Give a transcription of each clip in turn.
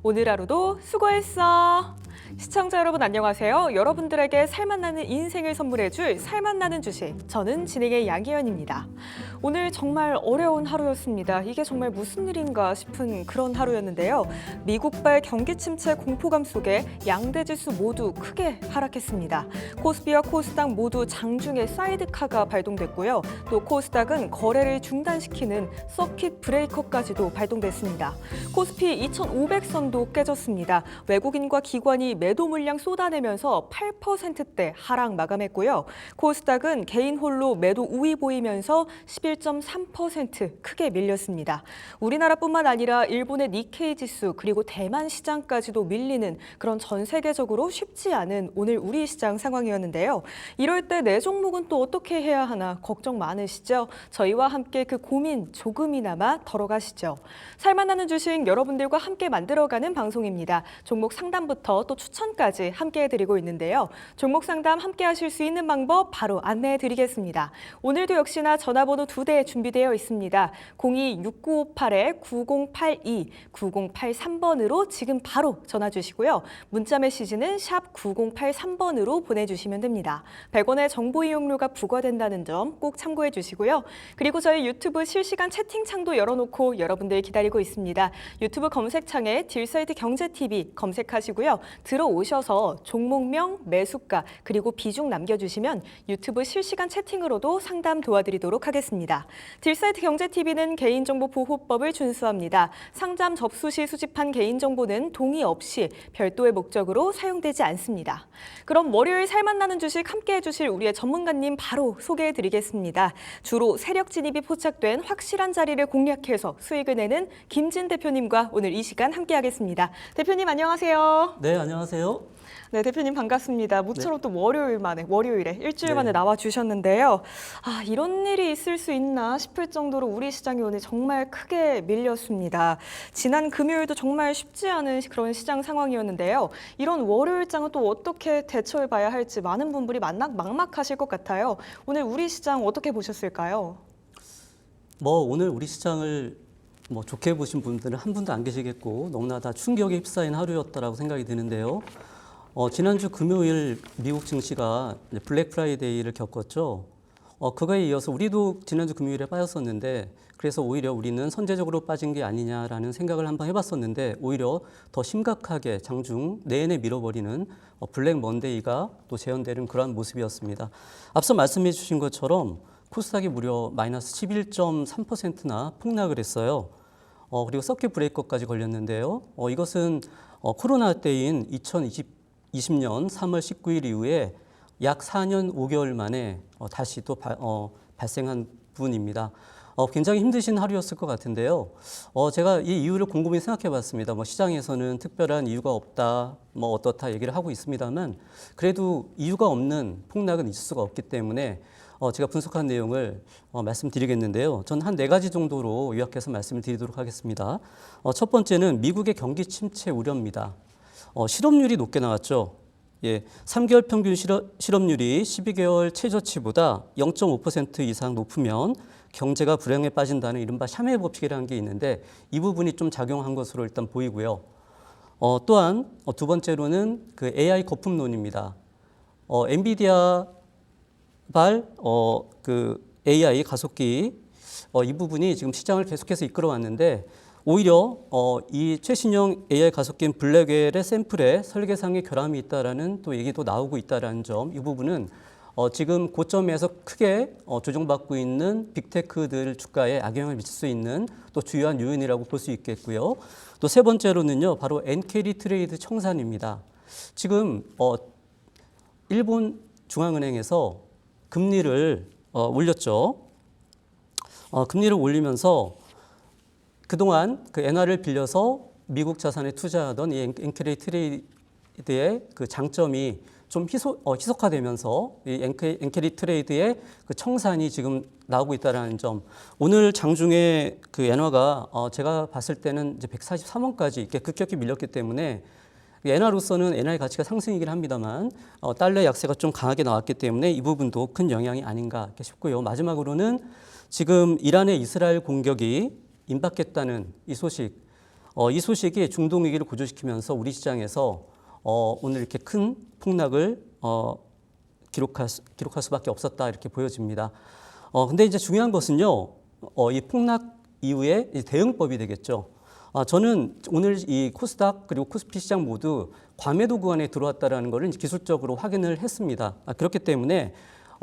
오늘 하루도 수고했어. 시청자 여러분 안녕하세요. 여러분들에게 살맛나는 인생을 선물해줄 살맛나는 주식. 저는 진행의 양희연입니다. 오늘 정말 어려운 하루였습니다. 이게 정말 무슨 일인가 싶은 그런 하루였는데요. 미국발 경기 침체 공포감 속에 양대 지수 모두 크게 하락했습니다. 코스피와 코스닥 모두 장중에 사이드카가 발동됐고요. 또 코스닥은 거래를 중단시키는 서킷 브레이커까지도 발동됐습니다. 코스피 2,500선도 깨졌습니다. 외국인과 기관이 매도 물량 쏟아내면서 8%대 하락 마감했고요. 코스닥은 개인 홀로 매도 우위 보이면서 11.3% 크게 밀렸습니다. 우리나라뿐만 아니라 일본의 니케이 지수 그리고 대만 시장까지도 밀리는 그런 전 세계적으로 쉽지 않은 오늘 우리 시장 상황이었는데요. 이럴 때 내 종목은 또 어떻게 해야 하나 걱정 많으시죠? 저희와 함께 그 고민 조금이나마 덜어가시죠. 살만하는 주식 여러분들과 함께 만들어가는 방송입니다. 종목 상담부터 또 추천까지 함께 해드리고 있는데요. 종목 상담 함께 하실 수 있는 방법 바로 안내해드리겠습니다. 오늘도 역시나 전화번호 2대 준비되어 있습니다. 02-6958-9082, 9083번으로 지금 바로 전화 주시고요. 문자 메시지는 샵 9083번으로 보내주시면 됩니다. 100원의 정보 이용료가 부과된다는 점 꼭 참고해 주시고요. 그리고 저희 유튜브 실시간 채팅창도 열어놓고 여러분들 기다리고 있습니다. 유튜브 검색창에 딜사이트 경제TV 검색하시고요. 들어오셔서 종목명, 매수가, 그리고 비중 남겨주시면 유튜브 실시간 채팅으로도 상담 도와드리도록 하겠습니다. 딜사이트 경제TV는 개인정보보호법을 준수합니다. 상담 접수 시 수집한 개인정보는 동의 없이 별도의 목적으로 사용되지 않습니다. 그럼 월요일 살맛나는 주식 함께 해주실 우리의 전문가님 바로 소개해드리겠습니다. 주로 세력 진입이 포착된 확실한 자리를 공략해서 수익을 내는 김진 대표님과 오늘 이 시간 함께하겠습니다. 대표님 안녕하세요. 네, 안녕하세요. 네, 대표님 반갑습니다. 모처럼 또 월요일에 일주일 만에 네. 나와 주셨는데요. 이런 일이 있을 수 있나 싶을 정도로 우리 시장이 오늘 정말 크게 밀렸습니다. 지난 금요일도 정말 쉽지 않은 그런 시장 상황이었는데요. 이런 월요일장은 또 어떻게 대처해 봐야 할지 많은 분들이 막막하실 것 같아요. 오늘 우리 시장 어떻게 보셨을까요? 오늘 우리 시장을 좋게 보신 분들은 한 분도 안 계시겠고 너무나 다 충격에 휩싸인 하루였다라고 생각이 드는데요. 지난주 금요일 미국 증시가 블랙 프라이데이를 겪었죠. 그거에 이어서 우리도 지난주 금요일에 빠졌었는데 그래서 오히려 우리는 선제적으로 빠진 게 아니냐라는 생각을 한번 해봤었는데 오히려 더 심각하게 장중 내내 밀어버리는 블랙 먼데이가 또 재현되는 그러한 모습이었습니다. 앞서 말씀해 주신 것처럼 코스닥이 무려 마이너스 11.3%나 폭락을 했어요. 그리고 서킷 브레이커까지 걸렸는데요. 이것은 코로나 때인 2020년 3월 19일 이후에 약 4년 5개월 만에 다시 또 발생한 부분입니다. 굉장히 힘드신 하루였을 것 같은데요. 제가 이 이유를 곰곰이 생각해 봤습니다. 시장에서는 특별한 이유가 없다, 어떻다 얘기를 하고 있습니다만 그래도 이유가 없는 폭락은 있을 수가 없기 때문에 제가 분석한 내용을 말씀드리겠는데요. 전 한 4가지 정도로 요약해서 말씀을 드리도록 하겠습니다. 첫 번째는 미국의 경기 침체 우려입니다. 실업률이 높게 나왔죠. 3개월 평균 실업률이 12개월 최저치보다 0.5% 이상 높으면 경제가 불황에 빠진다는 이른바 샤메 법칙이라는 게 있는데 이 부분이 좀 작용한 것으로 일단 보이고요. 또한 두 번째로는 그 AI 거품론입니다. 엔비디아 그 AI 가속기 이 부분이 지금 시장을 계속해서 이끌어왔는데 오히려 이 최신형 AI 가속기인 블랙웰의 샘플에 설계상의 결함이 있다라는 또 얘기도 나오고 있다라는 점, 이 부분은 지금 고점에서 크게 조정받고 있는 빅테크들 주가에 악영향을 미칠 수 있는 또 주요한 요인이라고 볼 수 있겠고요. 또 세 번째로는요, 바로 엔캐리 트레이드 청산입니다. 지금 일본 중앙은행에서 금리를 올렸죠. 금리를 올리면서 그동안 그 엔화를 빌려서 미국 자산에 투자하던 이 엔캐리 트레이드의 그 장점이 좀 희석화되면서 이 엔캐리 트레이드의 그 청산이 지금 나오고 있다는 점. 오늘 장중에 그 엔화가 제가 봤을 때는 이제 143원까지 이렇게 급격히 밀렸기 때문에 엔화로서는 엔화의 가치가 상승이긴 합니다만 달러의 약세가 좀 강하게 나왔기 때문에 이 부분도 큰 영향이 아닌가 싶고요. 마지막으로는 지금 이란의 이스라엘 공격이 임박했다는 이 소식. 이 소식이 중동 위기를 고조시키면서 우리 시장에서 오늘 이렇게 큰 폭락을 기록할 수밖에 없었다 이렇게 보여집니다. 근데 이제 중요한 것은요, 이 폭락 이후에 이 대응법이 되겠죠. 저는 오늘 이 코스닥 그리고 코스피 시장 모두 과매도 구간에 들어왔다라는 것을 기술적으로 확인을 했습니다. 그렇기 때문에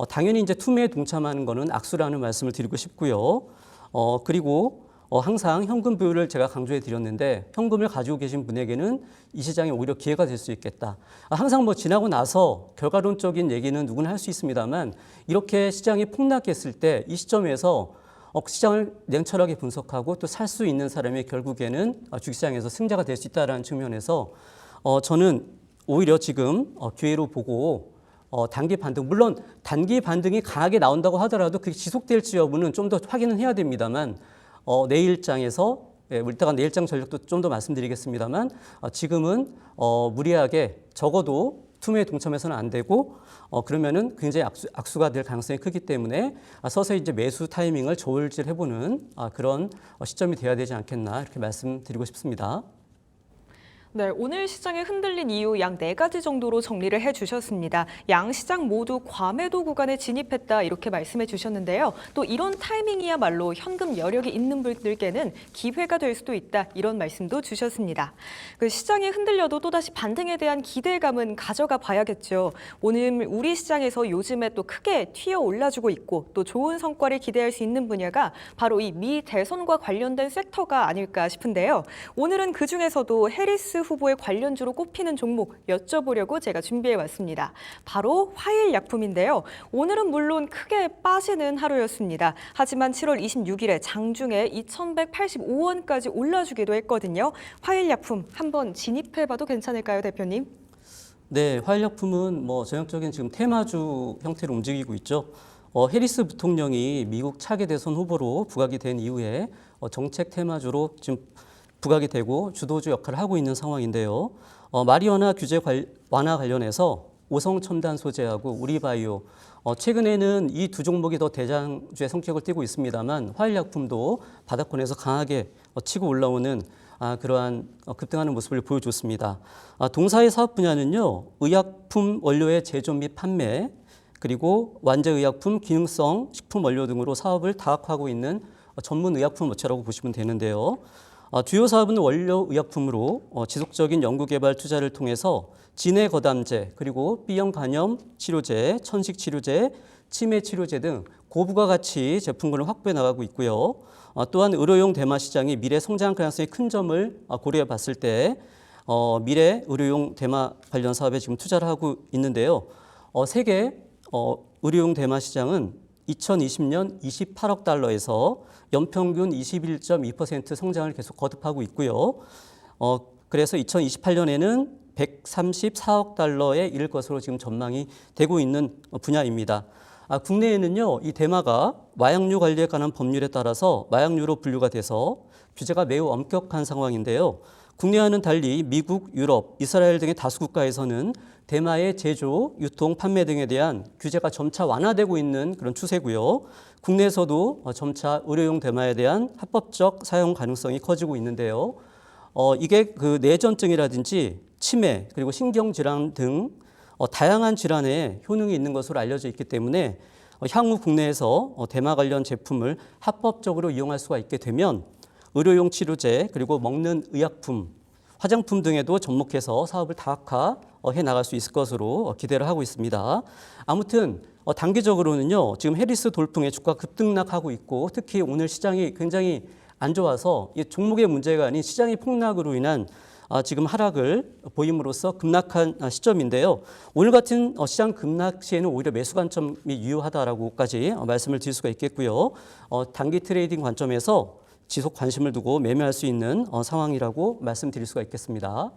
당연히 이제 투매에 동참하는 것은 악수라는 말씀을 드리고 싶고요. 그리고 항상 현금 부여를 제가 강조해 드렸는데 현금을 가지고 계신 분에게는 이 시장에 오히려 기회가 될 수 있겠다. 항상 뭐 지나고 나서 결과론적인 얘기는 누구나 할 수 있습니다만 이렇게 시장이 폭락했을 때 이 시점에서 시장을 냉철하게 분석하고 또 살 수 있는 사람이 결국에는 주식시장에서 승자가 될 수 있다는 측면에서 저는 오히려 지금 기회로 보고 단기 반등, 물론 단기 반등이 강하게 나온다고 하더라도 그게 지속될지 여부는 좀 더 확인은 해야 됩니다만 내일장에서 이따가 내일장 전략도 좀 더 말씀드리겠습니다만 지금은 무리하게 적어도 투매에 동참해서는 안 되고 그러면은 굉장히 악수가 될 가능성이 크기 때문에 서서히 이제 매수 타이밍을 조울질해보는 그런 시점이 돼야 되지 않겠나 이렇게 말씀드리고 싶습니다. 네, 오늘 시장이 흔들린 이유 양 4가지 정도로 정리를 해주셨습니다. 양 시장 모두 과매도 구간에 진입했다 이렇게 말씀해 주셨는데요. 또 이런 타이밍이야말로 현금 여력이 있는 분들께는 기회가 될 수도 있다 이런 말씀도 주셨습니다. 그 시장이 흔들려도 또다시 반등에 대한 기대감은 가져가 봐야겠죠. 오늘 우리 시장에서 요즘에 또 크게 튀어 올라주고 있고 또 좋은 성과를 기대할 수 있는 분야가 바로 이 미 대선과 관련된 섹터가 아닐까 싶은데요. 오늘은 그중에서도 해리스 후보의 관련주로 꼽히는 종목 여쭤보려고 제가 준비해 왔습니다. 바로 화일약품인데요. 오늘은 물론 크게 빠지는 하루였습니다. 하지만 7월 26일에 장중에 2,185원까지 올라주기도 했거든요. 화일약품 한번 진입해봐도 괜찮을까요, 대표님? 네, 화일약품은 뭐 전형적인 지금 테마주 형태로 움직이고 있죠. 해리스 부통령이 미국 차기 대선 후보로 부각이 된 이후에 정책 테마주로 지금 부각이 되고 주도주 역할을 하고 있는 상황인데요. 마리화나 규제 완화 관련해서 오성첨단 소재하고 우리바이오 최근에는 이 두 종목이 더 대장주의 성격을 띠고 있습니다만 화일약품도 바닥권에서 강하게 치고 올라오는 그러한 급등하는 모습을 보여줬습니다. 동사의 사업 분야는요. 의약품 원료의 제조 및 판매 그리고 완제의약품, 기능성 식품 원료 등으로 사업을 다각화하고 있는 전문 의약품 업체라고 보시면 되는데요. 주요 사업은 원료 의약품으로 지속적인 연구개발 투자를 통해서 진해 거담제 그리고 B형 간염 치료제, 천식 치료제, 치매 치료제 등 고부가 가치 제품군을 확보해 나가고 있고요. 또한 의료용 대마 시장이 미래 성장 가능성이 큰 점을 고려해 봤을 때 미래 의료용 대마 관련 사업에 지금 투자를 하고 있는데요. 세계 의료용 대마 시장은 2020년 28억 달러에서 연평균 21.2% 성장을 계속 거듭하고 있고요. 그래서 2028년에는 134억 달러에 이를 것으로 지금 전망이 되고 있는 분야입니다. 국내에는요, 이 대마가 마약류 관리에 관한 법률에 따라서 마약류로 분류가 돼서 규제가 매우 엄격한 상황인데요. 국내와는 달리 미국, 유럽, 이스라엘 등의 다수 국가에서는 대마의 제조, 유통, 판매 등에 대한 규제가 점차 완화되고 있는 그런 추세고요. 국내에서도 점차 의료용 대마에 대한 합법적 사용 가능성이 커지고 있는데요. 이게 그 뇌전증이라든지 치매 그리고 신경질환 등 다양한 질환에 효능이 있는 것으로 알려져 있기 때문에 향후 국내에서 대마 관련 제품을 합법적으로 이용할 수가 있게 되면 의료용 치료제 그리고 먹는 의약품, 화장품 등에도 접목해서 사업을 다각화해 나갈 수 있을 것으로 기대를 하고 있습니다. 아무튼 단기적으로는요. 지금 해리스 돌풍에 주가 급등락하고 있고 특히 오늘 시장이 굉장히 안 좋아서 이 종목의 문제가 아닌 시장의 폭락으로 인한 지금 하락을 보임으로써 급락한 시점인데요. 오늘 같은 시장 급락 시에는 오히려 매수 관점이 유효하다라고까지 말씀을 드릴 수가 있겠고요. 단기 트레이딩 관점에서 지속 관심을 두고 매매할 수 있는 상황이라고 말씀드릴 수가 있겠습니다.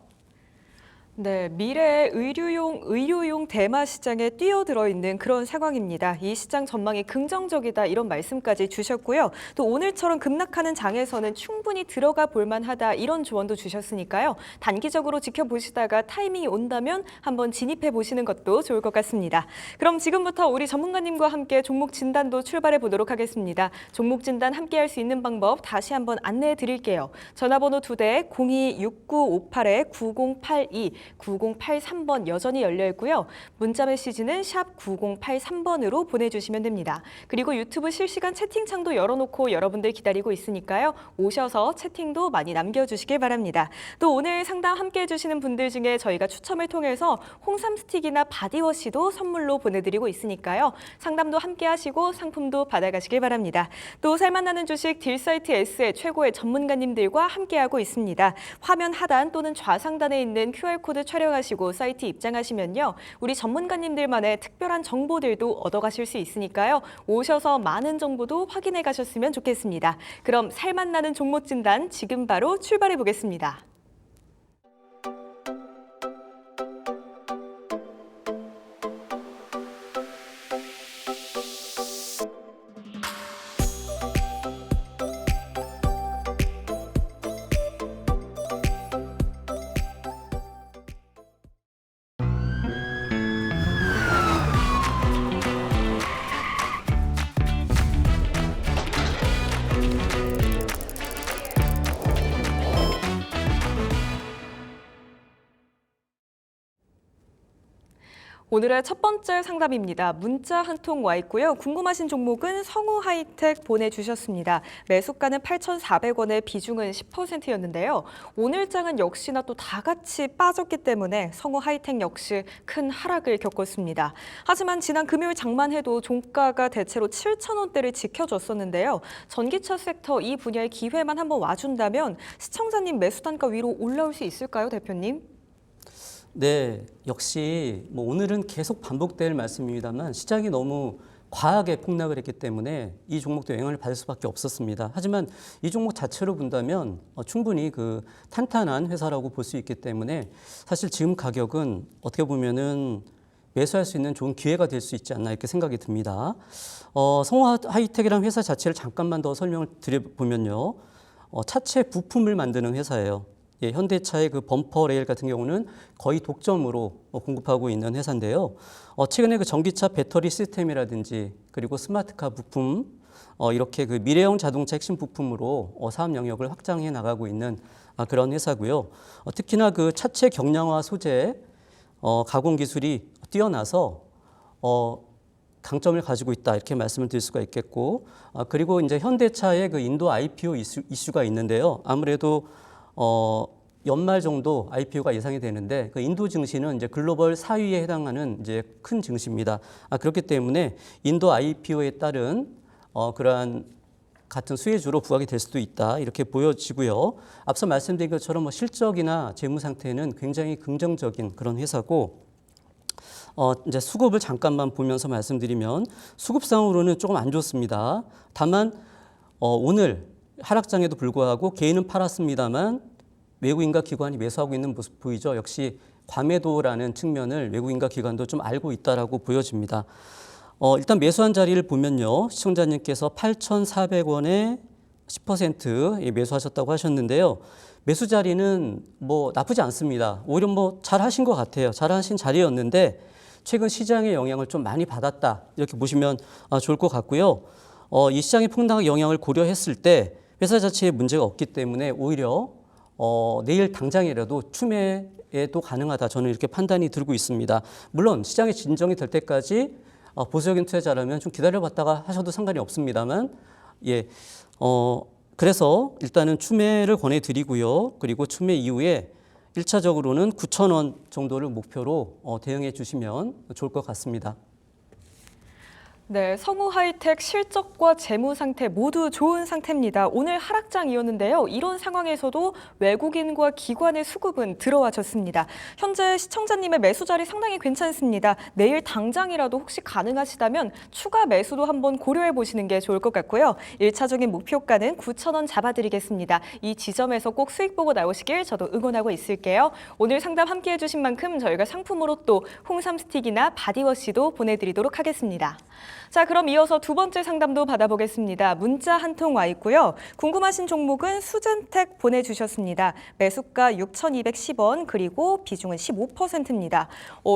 네, 미래의 의료용 대마 시장에 뛰어들어 있는 그런 상황입니다. 이 시장 전망이 긍정적이다 이런 말씀까지 주셨고요. 또 오늘처럼 급락하는 장에서는 충분히 들어가 볼 만하다 이런 조언도 주셨으니까요. 단기적으로 지켜보시다가 타이밍이 온다면 한번 진입해 보시는 것도 좋을 것 같습니다. 그럼 지금부터 우리 전문가님과 함께 종목 진단도 출발해 보도록 하겠습니다. 종목 진단 함께 할 수 있는 방법 다시 한번 안내해 드릴게요. 전화번호 2대 026958-9082 9083번 여전히 열려 있고요. 문자 메시지는 샵 9083번으로 보내주시면 됩니다. 그리고 유튜브 실시간 채팅창도 열어놓고 여러분들 기다리고 있으니까요. 오셔서 채팅도 많이 남겨주시길 바랍니다. 또 오늘 상담 함께 해주시는 분들 중에 저희가 추첨을 통해서 홍삼 스틱이나 바디워시도 선물로 보내드리고 있으니까요. 상담도 함께 하시고 상품도 받아가시길 바랍니다. 또 살만나는 주식 딜사이트 S의 최고의 전문가님들과 함께하고 있습니다. 화면 하단 또는 좌상단에 있는 QR코드 촬영하시고 사이트 입장하시면요. 우리 전문가님들만의 특별한 정보들도 얻어가실 수 있으니까요. 오셔서 많은 정보도 확인해 가셨으면 좋겠습니다. 그럼 살맛나는 종목 진단 지금 바로 출발해 보겠습니다. 오늘의 첫 번째 상담입니다. 문자 한 통 와 있고요. 궁금하신 종목은 성우하이텍 보내주셨습니다. 매수가는 8,400원에 비중은 10%였는데요. 오늘장은 역시나 또 다 같이 빠졌기 때문에 성우하이텍 역시 큰 하락을 겪었습니다. 하지만 지난 금요일 장만 해도 종가가 대체로 7,000원대를 지켜줬었는데요. 전기차 섹터 이 분야의 기회만 한번 와준다면 시청자님 매수 단가 위로 올라올 수 있을까요, 대표님? 네, 역시 뭐 오늘은 계속 반복될 말씀입니다만 시장이 너무 과하게 폭락을 했기 때문에 이 종목도 영향을 받을 수밖에 없었습니다. 하지만 이 종목 자체로 본다면 충분히 그 탄탄한 회사라고 볼 수 있기 때문에 사실 지금 가격은 어떻게 보면은 매수할 수 있는 좋은 기회가 될 수 있지 않나 이렇게 생각이 듭니다. 성우하이텍이라는 회사 자체를 잠깐만 더 설명을 드려보면요. 차체 부품을 만드는 회사예요. 예, 현대차의 그 범퍼 레일 같은 경우는 거의 독점으로 공급하고 있는 회사인데요. 최근에 그 전기차 배터리 시스템이라든지 그리고 스마트카 부품 이렇게 그 미래형 자동차 핵심 부품으로 사업 영역을 확장해 나가고 있는 그런 회사고요. 특히나 그 차체 경량화 소재 가공 기술이 뛰어나서 강점을 가지고 있다 이렇게 말씀을 드릴 수가 있겠고 그리고 이제 현대차의 그 인도 IPO 이슈가 있는데요. 아무래도 연말 정도 IPO가 예상이 되는데 그 인도 증시는 이제 글로벌 4위에 해당하는 이제 큰 증시입니다. 그렇기 때문에 인도 IPO에 따른 그러한 같은 수혜주로 부각이 될 수도 있다 이렇게 보여지고요. 앞서 말씀드린 것처럼 뭐 실적이나 재무 상태는 굉장히 긍정적인 그런 회사고. 이제 수급을 잠깐만 보면서 말씀드리면 수급상으로는 조금 안 좋습니다. 다만 오늘 하락장에도 불구하고 개인은 팔았습니다만 외국인과 기관이 매수하고 있는 모습 보이죠. 역시 과매도라는 측면을 외국인과 기관도 좀 알고 있다라고 보여집니다. 일단 매수한 자리를 보면요. 시청자님께서 8,400원에 10% 매수하셨다고 하셨는데요. 매수 자리는 뭐 나쁘지 않습니다. 오히려 뭐 잘하신 것 같아요. 잘하신 자리였는데 최근 시장의 영향을 좀 많이 받았다. 이렇게 보시면 좋을 것 같고요. 이 시장의 폭락 영향을 고려했을 때 회사 자체에 문제가 없기 때문에 오히려 내일 당장이라도 추매에도 가능하다. 저는 이렇게 판단이 들고 있습니다. 물론 시장이 진정이 될 때까지 보수적인 투자자라면 좀 기다려봤다가 하셔도 상관이 없습니다만 그래서 일단은 추매를 권해드리고요. 그리고 추매 이후에 1차적으로는 9,000원 정도를 목표로 대응해 주시면 좋을 것 같습니다. 네, 성우 하이텍 실적과 재무 상태 모두 좋은 상태입니다. 오늘 하락장이었는데요. 이런 상황에서도 외국인과 기관의 수급은 들어와졌습니다. 현재 시청자님의 매수 자리 상당히 괜찮습니다. 내일 당장이라도 혹시 가능하시다면 추가 매수도 한번 고려해 보시는 게 좋을 것 같고요. 1차적인 목표가는 9,000원 잡아드리겠습니다. 이 지점에서 꼭 수익 보고 나오시길 저도 응원하고 있을게요. 오늘 상담 함께해 주신 만큼 저희가 상품으로 또 홍삼 스틱이나 바디워시도 보내드리도록 하겠습니다. 자, 그럼 이어서 두 번째 상담도 받아보겠습니다. 문자 한 통 와 있고요. 궁금하신 종목은 수젠텍 보내주셨습니다. 매수가 6,210원 그리고 비중은 15%입니다.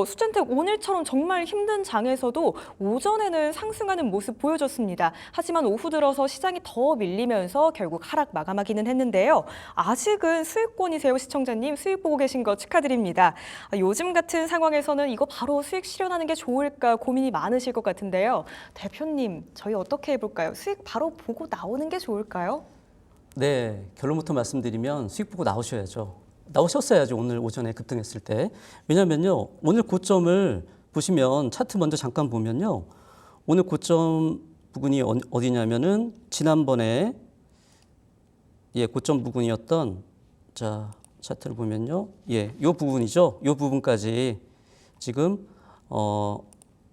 수젠텍 오늘처럼 정말 힘든 장에서도 오전에는 상승하는 모습 보여줬습니다. 하지만 오후 들어서 시장이 더 밀리면서 결국 하락 마감하기는 했는데요. 아직은 수익권이세요, 시청자님. 수익 보고 계신 거 축하드립니다. 요즘 같은 상황에서는 이거 바로 수익 실현하는 게 좋을까 고민이 많으실 것 같은데요. 대표님, 저희 어떻게 해볼까요? 수익 바로 보고 나오는 게 좋을까요? 네, 결론부터 말씀드리면 수익 보고 나오셔야죠. 나오셨어야죠. 오늘 오전에 급등했을 때. 왜냐면요, 오늘 고점을 보시면 차트 먼저 잠깐 보면요, 오늘 고점 부근이 어디냐면은 지난번에 고점 부근이었던 자 차트를 보면요, 요 부분이죠. 요 부분까지 지금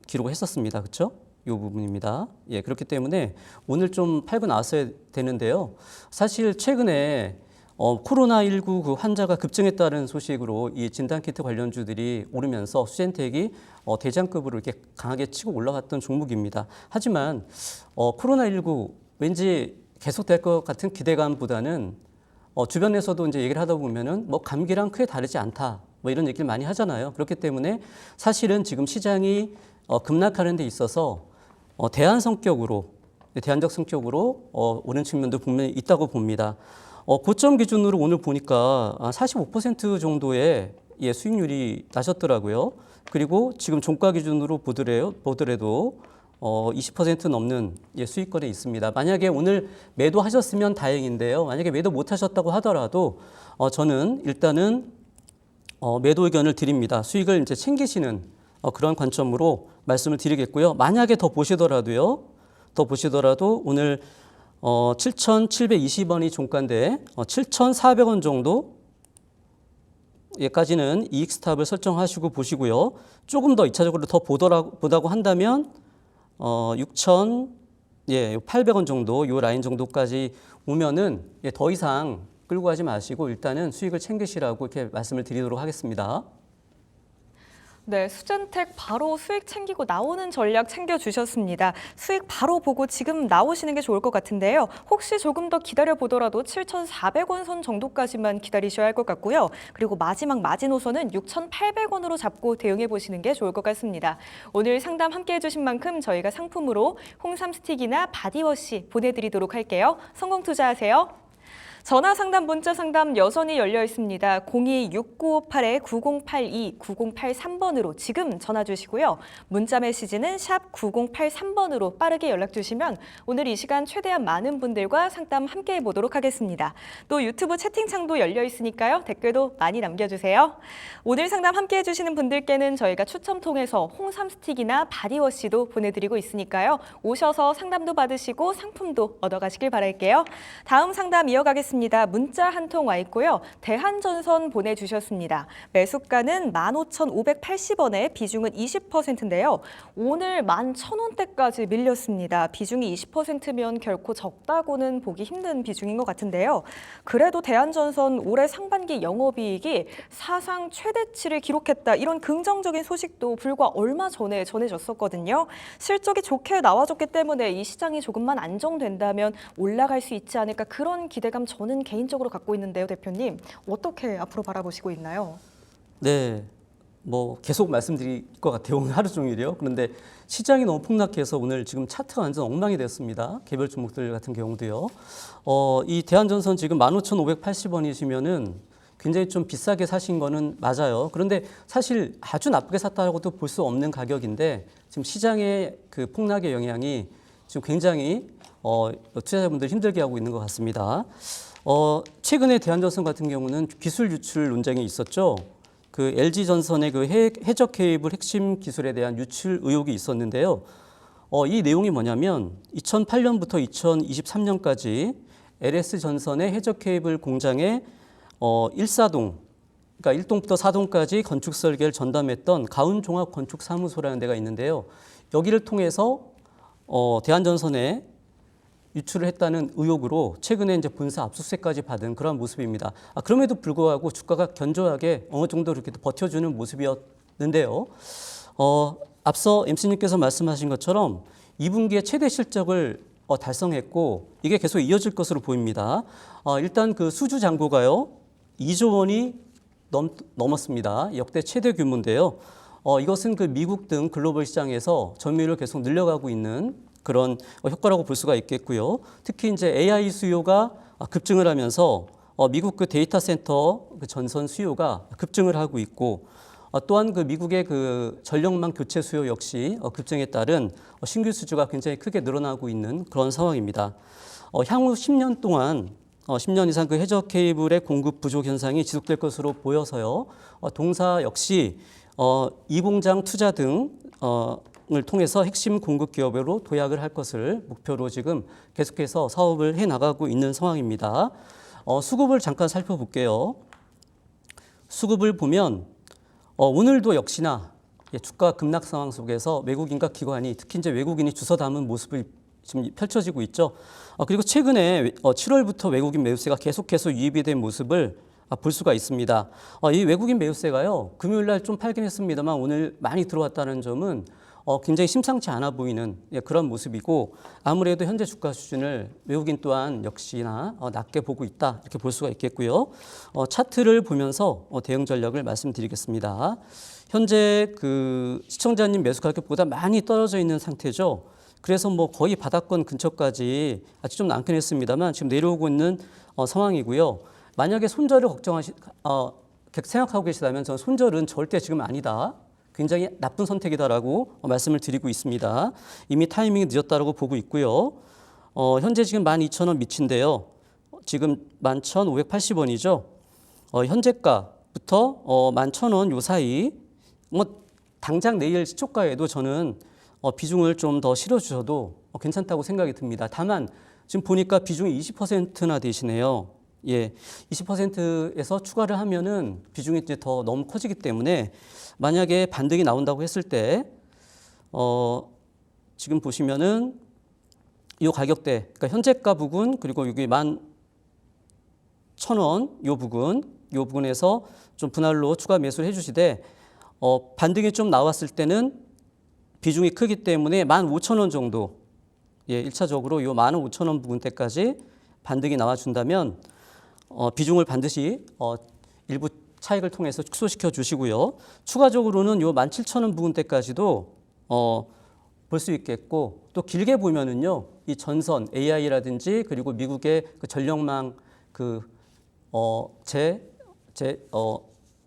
기록을 했었습니다. 그렇죠? 이 부분입니다. 그렇기 때문에 오늘 좀 팔고 나왔어야 되는데요. 사실 최근에 코로나19 그 환자가 급증했다는 소식으로 이 진단키트 관련주들이 오르면서 수젠텍이 대장급으로 이렇게 강하게 치고 올라갔던 종목입니다. 하지만 코로나19 왠지 계속될 것 같은 기대감보다는 주변에서도 이제 얘기를 하다 보면은 뭐 감기랑 크게 다르지 않다, 뭐 이런 얘기를 많이 하잖아요. 그렇기 때문에 사실은 지금 시장이 급락하는 데 있어서 대안적 성격으로 오는 측면도 분명히 있다고 봅니다. 고점 기준으로 오늘 보니까 45% 정도의 수익률이 나셨더라고요. 그리고 지금 종가 기준으로 보더라도 20% 넘는 수익권에 있습니다. 만약에 오늘 매도하셨으면 다행인데요. 만약에 매도 못하셨다고 하더라도 저는 일단은 매도 의견을 드립니다. 수익을 이제 챙기시는 그런 관점으로 말씀을 드리겠고요. 만약에 더 보시더라도 오늘 7,720원이 종가인데 7,400원 정도 까지는 이익 스탑을 설정하시고 보시고요. 조금 더 2차적으로 더 보다고 한다면 6,800원 정도, 요 라인 정도까지 오면은 더 이상 끌고 가지 마시고 일단은 수익을 챙기시라고 이렇게 말씀을 드리도록 하겠습니다. 네, 수젠텍 바로 수익 챙기고 나오는 전략 챙겨주셨습니다. 수익 바로 보고 지금 나오시는 게 좋을 것 같은데요. 혹시 조금 더 기다려 보더라도 7,400원 선 정도까지만 기다리셔야 할 것 같고요. 그리고 마지막 마지노선은 6,800원으로 잡고 대응해 보시는 게 좋을 것 같습니다. 오늘 상담 함께 해주신 만큼 저희가 상품으로 홍삼 스틱이나 바디워시 보내드리도록 할게요. 성공 투자하세요. 전화 상담, 문자 상담 여전히 열려 있습니다. 02-6958-9082, 9083번으로 지금 전화 주시고요. 문자 메시지는 샵 9083번으로 빠르게 연락 주시면 오늘 이 시간 최대한 많은 분들과 상담 함께 해보도록 하겠습니다. 또 유튜브 채팅창도 열려 있으니까요. 댓글도 많이 남겨주세요. 오늘 상담 함께 해주시는 분들께는 저희가 추첨 통해서 홍삼 스틱이나 바디워시도 보내드리고 있으니까요. 오셔서 상담도 받으시고 상품도 얻어가시길 바랄게요. 다음 상담 이어가겠습니다. 문자 한 통 와 있고요. 대한전선 보내주셨습니다. 매수가는 15,580원에 비중은 20%인데요. 오늘 11,000원대까지 밀렸습니다. 비중이 20%면 결코 적다고는 보기 힘든 비중인 것 같은데요. 그래도 대한전선 올해 상반기 영업이익이 사상 최대치를 기록했다. 이런 긍정적인 소식도 불과 얼마 전에 전해졌었거든요. 실적이 좋게 나와줬기 때문에 이 시장이 조금만 안정된다면 올라갈 수 있지 않을까, 그런 기대감 저는 개인적으로 갖고 있는데요, 대표님. 어떻게 앞으로 바라보시고 있나요? 네, 뭐 계속 말씀드릴 것 같아요. 오늘 하루 종일이요. 그런데 시장이 너무 폭락해서 오늘 지금 차트가 완전 엉망이 됐습니다. 개별 종목들 같은 경우도요. 이 대한전선 지금 15,580원이시면은 굉장히 좀 비싸게 사신 거는 맞아요. 그런데 사실 아주 나쁘게 샀다고도 볼 수 없는 가격인데 지금 시장의 그 폭락의 영향이 지금 굉장히 투자자분들 힘들게 하고 있는 것 같습니다. 최근에 대한전선 같은 경우는 기술 유출 논쟁이 있었죠. 그 LG전선의 그 해적 케이블 핵심 기술에 대한 유출 의혹이 있었는데요. 이 내용이 뭐냐면 2008년부터 2023년까지 LS전선의 해저 케이블 공장에 1사동, 그러니까 1동부터 4동까지 건축 설계를 전담했던 가운종합건축사무소라는 데가 있는데요. 여기를 통해서 대한전선에 유출을 했다는 의혹으로 최근에 이제 본사 압수수색까지 받은 그런 모습입니다. 그럼에도 불구하고 주가가 견조하게 어느 정도 이렇게 버텨주는 모습이었는데요. 앞서 MC님께서 말씀하신 것처럼 2분기에 최대 실적을 달성했고 이게 계속 이어질 것으로 보입니다. 일단 그 수주 잔고가요 2조 원이 넘었습니다. 역대 최대 규모인데요. 이것은 그 미국 등 글로벌 시장에서 점유율을 계속 늘려가고 있는 그런 효과라고 볼 수가 있겠고요. 특히 이제 AI 수요가 급증을 하면서 미국 그 데이터 센터 그 전선 수요가 급증을 하고 있고 또한 그 미국의 그 전력망 교체 수요 역시 급증에 따른 신규 수주가 굉장히 크게 늘어나고 있는 그런 상황입니다. 향후 10년 동안 10년 이상 그 해저 케이블의 공급 부족 현상이 지속될 것으로 보여서요. 동사 역시 이 공장 투자 등을 통해서 핵심 공급 기업으로 도약을 할 것을 목표로 지금 계속해서 사업을 해 나가고 있는 상황입니다. 수급을 잠깐 살펴볼게요. 수급을 보면 오늘도 역시나 주가 급락 상황 속에서 외국인과 기관이 특히 이제 외국인이 주워 담은 모습을 지금 펼쳐지고 있죠. 그리고 최근에 7월부터 외국인 매수세가 계속해서 유입이 된 모습을 볼 수가 있습니다. 이 외국인 매수세가요 금요일 날 좀 팔긴 했습니다만 오늘 많이 들어왔다는 점은 굉장히 심상치 않아 보이는 그런 모습이고 아무래도 현재 주가 수준을 외국인 또한 역시나 낮게 보고 있다 이렇게 볼 수가 있겠고요. 차트를 보면서 대응 전략을 말씀드리겠습니다. 현재 그 시청자님 매수 가격보다 많이 떨어져 있는 상태죠. 그래서 뭐 거의 바닥권 근처까지 아직 좀 남긴 했습니다만 지금 내려오고 있는 상황이고요. 만약에 손절을 생각하고 계시다면 저는 손절은 절대 지금 아니다. 굉장히 나쁜 선택이다라고 말씀을 드리고 있습니다. 이미 타이밍이 늦었다라고 보고 있고요. 현재 지금 12,000원 밑인데요. 지금 11,580원이죠. 현재가부터 11,000원 요 사이 당장 내일 시초가에도 저는 비중을 좀 더 실어주셔도 괜찮다고 생각이 듭니다. 다만 지금 보니까 비중이 20%나 되시네요. 예, 20%에서 추가를 하면은 비중이 이제 더 너무 커지기 때문에 만약에 반등이 나온다고 했을 때 지금 보시면은 이 가격대, 그러니까 현재가 부근 그리고 여기 11,000원 요 부근에서 좀 분할로 추가 매수를 해주시되 반등이 좀 나왔을 때는 비중이 크기 때문에 15,000원 정도, 예, 1차적으로 요 15,000원 부근대까지 반등이 나와준다면 비중을 반드시 일부 차익을 통해서 축소시켜 주시고요. 추가적으로는 요 17,000원 부근대까지도 볼 수 있겠고 또 길게 보면은요 이 전선 AI라든지 그리고 미국의 그 전력망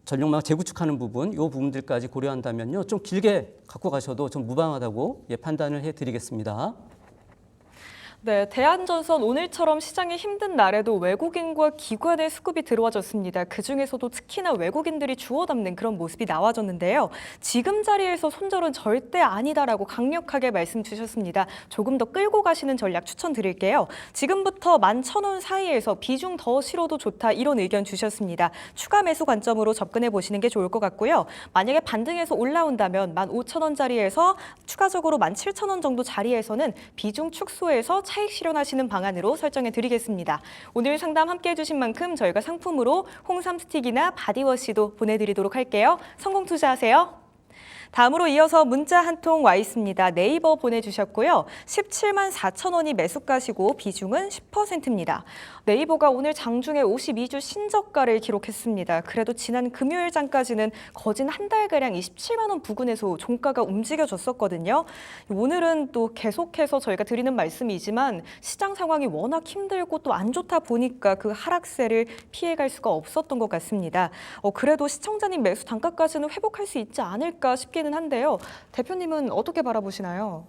전력망 재구축하는 부분 이 부분들까지 고려한다면요 좀 길게 갖고 가셔도 좀 무방하다고 판단을 해드리겠습니다. 네, 대한전선 오늘처럼 시장이 힘든 날에도 외국인과 기관의 수급이 들어와줬습니다. 그중에서도 특히나 외국인들이 주워 담는 그런 모습이 나와줬는데요. 지금 자리에서 손절은 절대 아니다라고 강력하게 말씀 주셨습니다. 조금 더 끌고 가시는 전략 추천드릴게요. 지금부터 11,000원 사이에서 비중 더 실어도 좋다 이런 의견 주셨습니다. 추가 매수 관점으로 접근해 보시는 게 좋을 것 같고요. 만약에 반등해서 올라온다면 15,000원짜리에서 추가적으로 17,000원 정도 자리에서는 비중 축소해서 차익 실현하시는 방안으로 설정해 드리겠습니다. 오늘 상담 함께 해주신 만큼 저희가 상품으로 홍삼 스틱이나 바디워시도 보내드리도록 할게요. 성공 투자하세요. 다음으로 이어서 문자 한 통 와 있습니다. 네이버 보내주셨고요. 17만 4천 원이 매수가시고 비중은 10%입니다. 네이버가 오늘 장중에 52주 신저가를 기록했습니다. 그래도 지난 금요일 장까지는 거진 한 달가량 27만 원 부근에서 종가가 움직여줬었거든요. 오늘은 또 계속해서 저희가 드리는 말씀이지만 시장 상황이 워낙 힘들고 또 안 좋다 보니까 그 하락세를 피해갈 수가 없었던 것 같습니다. 그래도 시청자님 매수 단가까지는 회복할 수 있지 않을까 싶기는 한데요. 대표님은 어떻게 바라보시나요?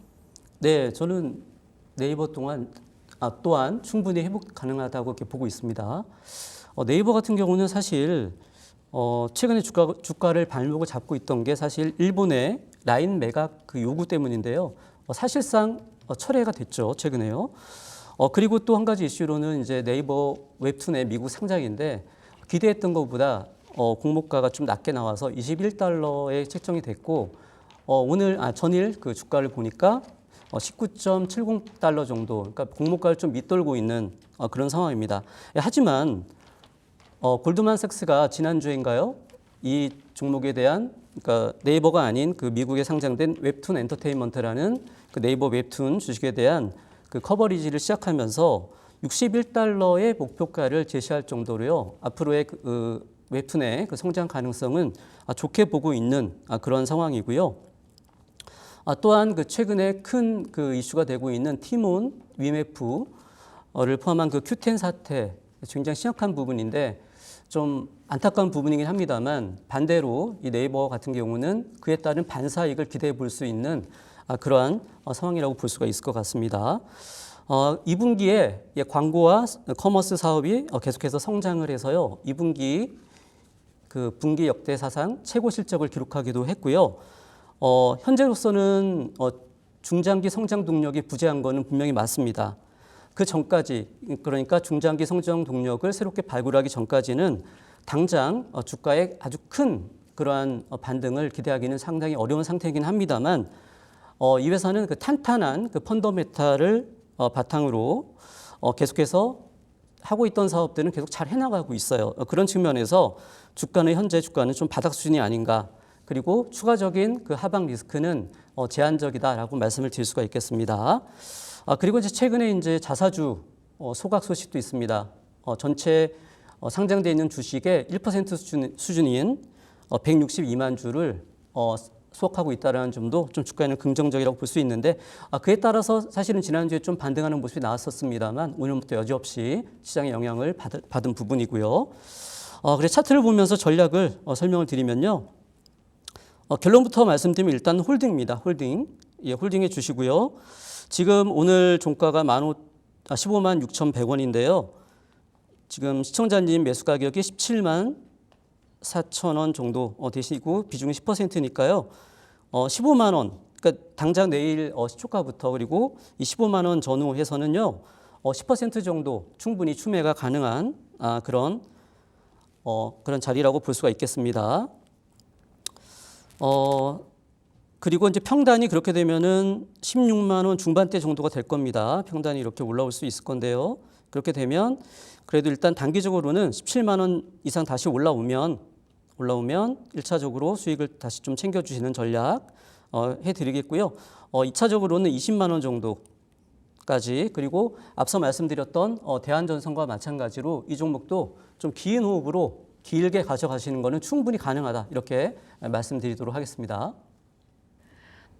네, 저는 네이버 또한 충분히 회복 가능하다고 이렇게 보고 있습니다. 네이버 같은 경우는 사실 최근에 주가를 발목을 잡고 있던 게 사실 일본의 라인 매각 그 요구 때문인데요. 사실상 철회가 됐죠. 최근에요. 그리고 또 한 가지 이슈로는 이제 네이버 웹툰의 미국 상장인데 기대했던 것보다 공모가가 좀 낮게 나와서 21달러에 책정이 됐고 전일 그 주가를 보니까 19.70달러 정도, 그러니까 공모가를 좀 밑돌고 있는 그런 상황입니다. 하지만 골드만삭스가 지난주인가요? 이 종목에 대한 그러니까 네이버가 아닌 그 미국에 상장된 웹툰 엔터테인먼트라는 그 네이버 웹툰 주식에 대한 그 커버리지를 시작하면서 61달러의 목표가를 제시할 정도로요. 앞으로의 그 웹툰의 그 성장 가능성은 좋게 보고 있는 그런 상황이고요. 또한 그 최근에 큰 그 이슈가 되고 있는 티몬, 위메프를 포함한 그 큐텐 사태 굉장히 심각한 부분인데 좀 안타까운 부분이긴 합니다만 반대로 이 네이버 같은 경우는 그에 따른 반사이익을 기대해 볼 수 있는 그러한 상황이라고 볼 수가 있을 것 같습니다. 2분기에 광고와 커머스 사업이 계속해서 성장을 해서요. 2분기 그 분기 역대 사상 최고 실적을 기록하기도 했고요. 현재로서는 중장기 성장 동력이 부재한 것은 분명히 맞습니다. 그 전까지 그러니까 중장기 성장 동력을 새롭게 발굴하기 전까지는 당장 주가에 아주 큰 그러한 반등을 기대하기는 상당히 어려운 상태이긴 합니다만 이 회사는 그 탄탄한 그 펀더메탈을 바탕으로 계속해서 하고 있던 사업들은 계속 잘 해나가고 있어요. 그런 측면에서 현재 주가는 좀 바닥 수준이 아닌가. 그리고 추가적인 그 하방 리스크는 제한적이다라고 말씀을 드릴 수가 있겠습니다. 그리고 이제 최근에 이제 자사주 소각 소식도 있습니다. 전체 상장돼 있는 주식의 1% 수준인 162만 주를 수확하고 있다는 점도 좀 주가에는 긍정적이라고 볼 수 있는데 그에 따라서 사실은 지난주에 좀 반등하는 모습이 나왔었습니다만 오늘부터 여지없이 시장의 영향을 받은 부분이고요. 그래서 차트를 보면서 전략을 설명을 드리면요. 결론부터 말씀드리면 일단 홀딩입니다. 홀딩. 예, 홀딩해 주시고요. 지금 오늘 종가가 15만 6,100원인데요. 지금 시청자님 매수 가격이 17만 4천 원 정도 되시고 비중이 10%니까요. 15만 원. 그러니까 당장 내일 시초가부터 그리고 이 15만 원 전후 해서는요. 10% 정도 충분히 추매가 가능한 그런 자리라고 볼 수가 있겠습니다. 그리고 이제 평단이 그렇게 되면은 16만 원 중반대 정도가 될 겁니다. 평단이 이렇게 올라올 수 있을 건데요. 그렇게 되면 그래도 일단 단기적으로는 17만 원 이상 다시 올라오면 1차적으로 수익을 다시 좀 챙겨주시는 전략 해드리겠고요. 2차적으로는 20만 원 정도까지 그리고 앞서 말씀드렸던 대한전선과 마찬가지로 이 종목도 좀 긴 호흡으로 길게 가져가시는 것은 충분히 가능하다 이렇게 말씀드리도록 하겠습니다.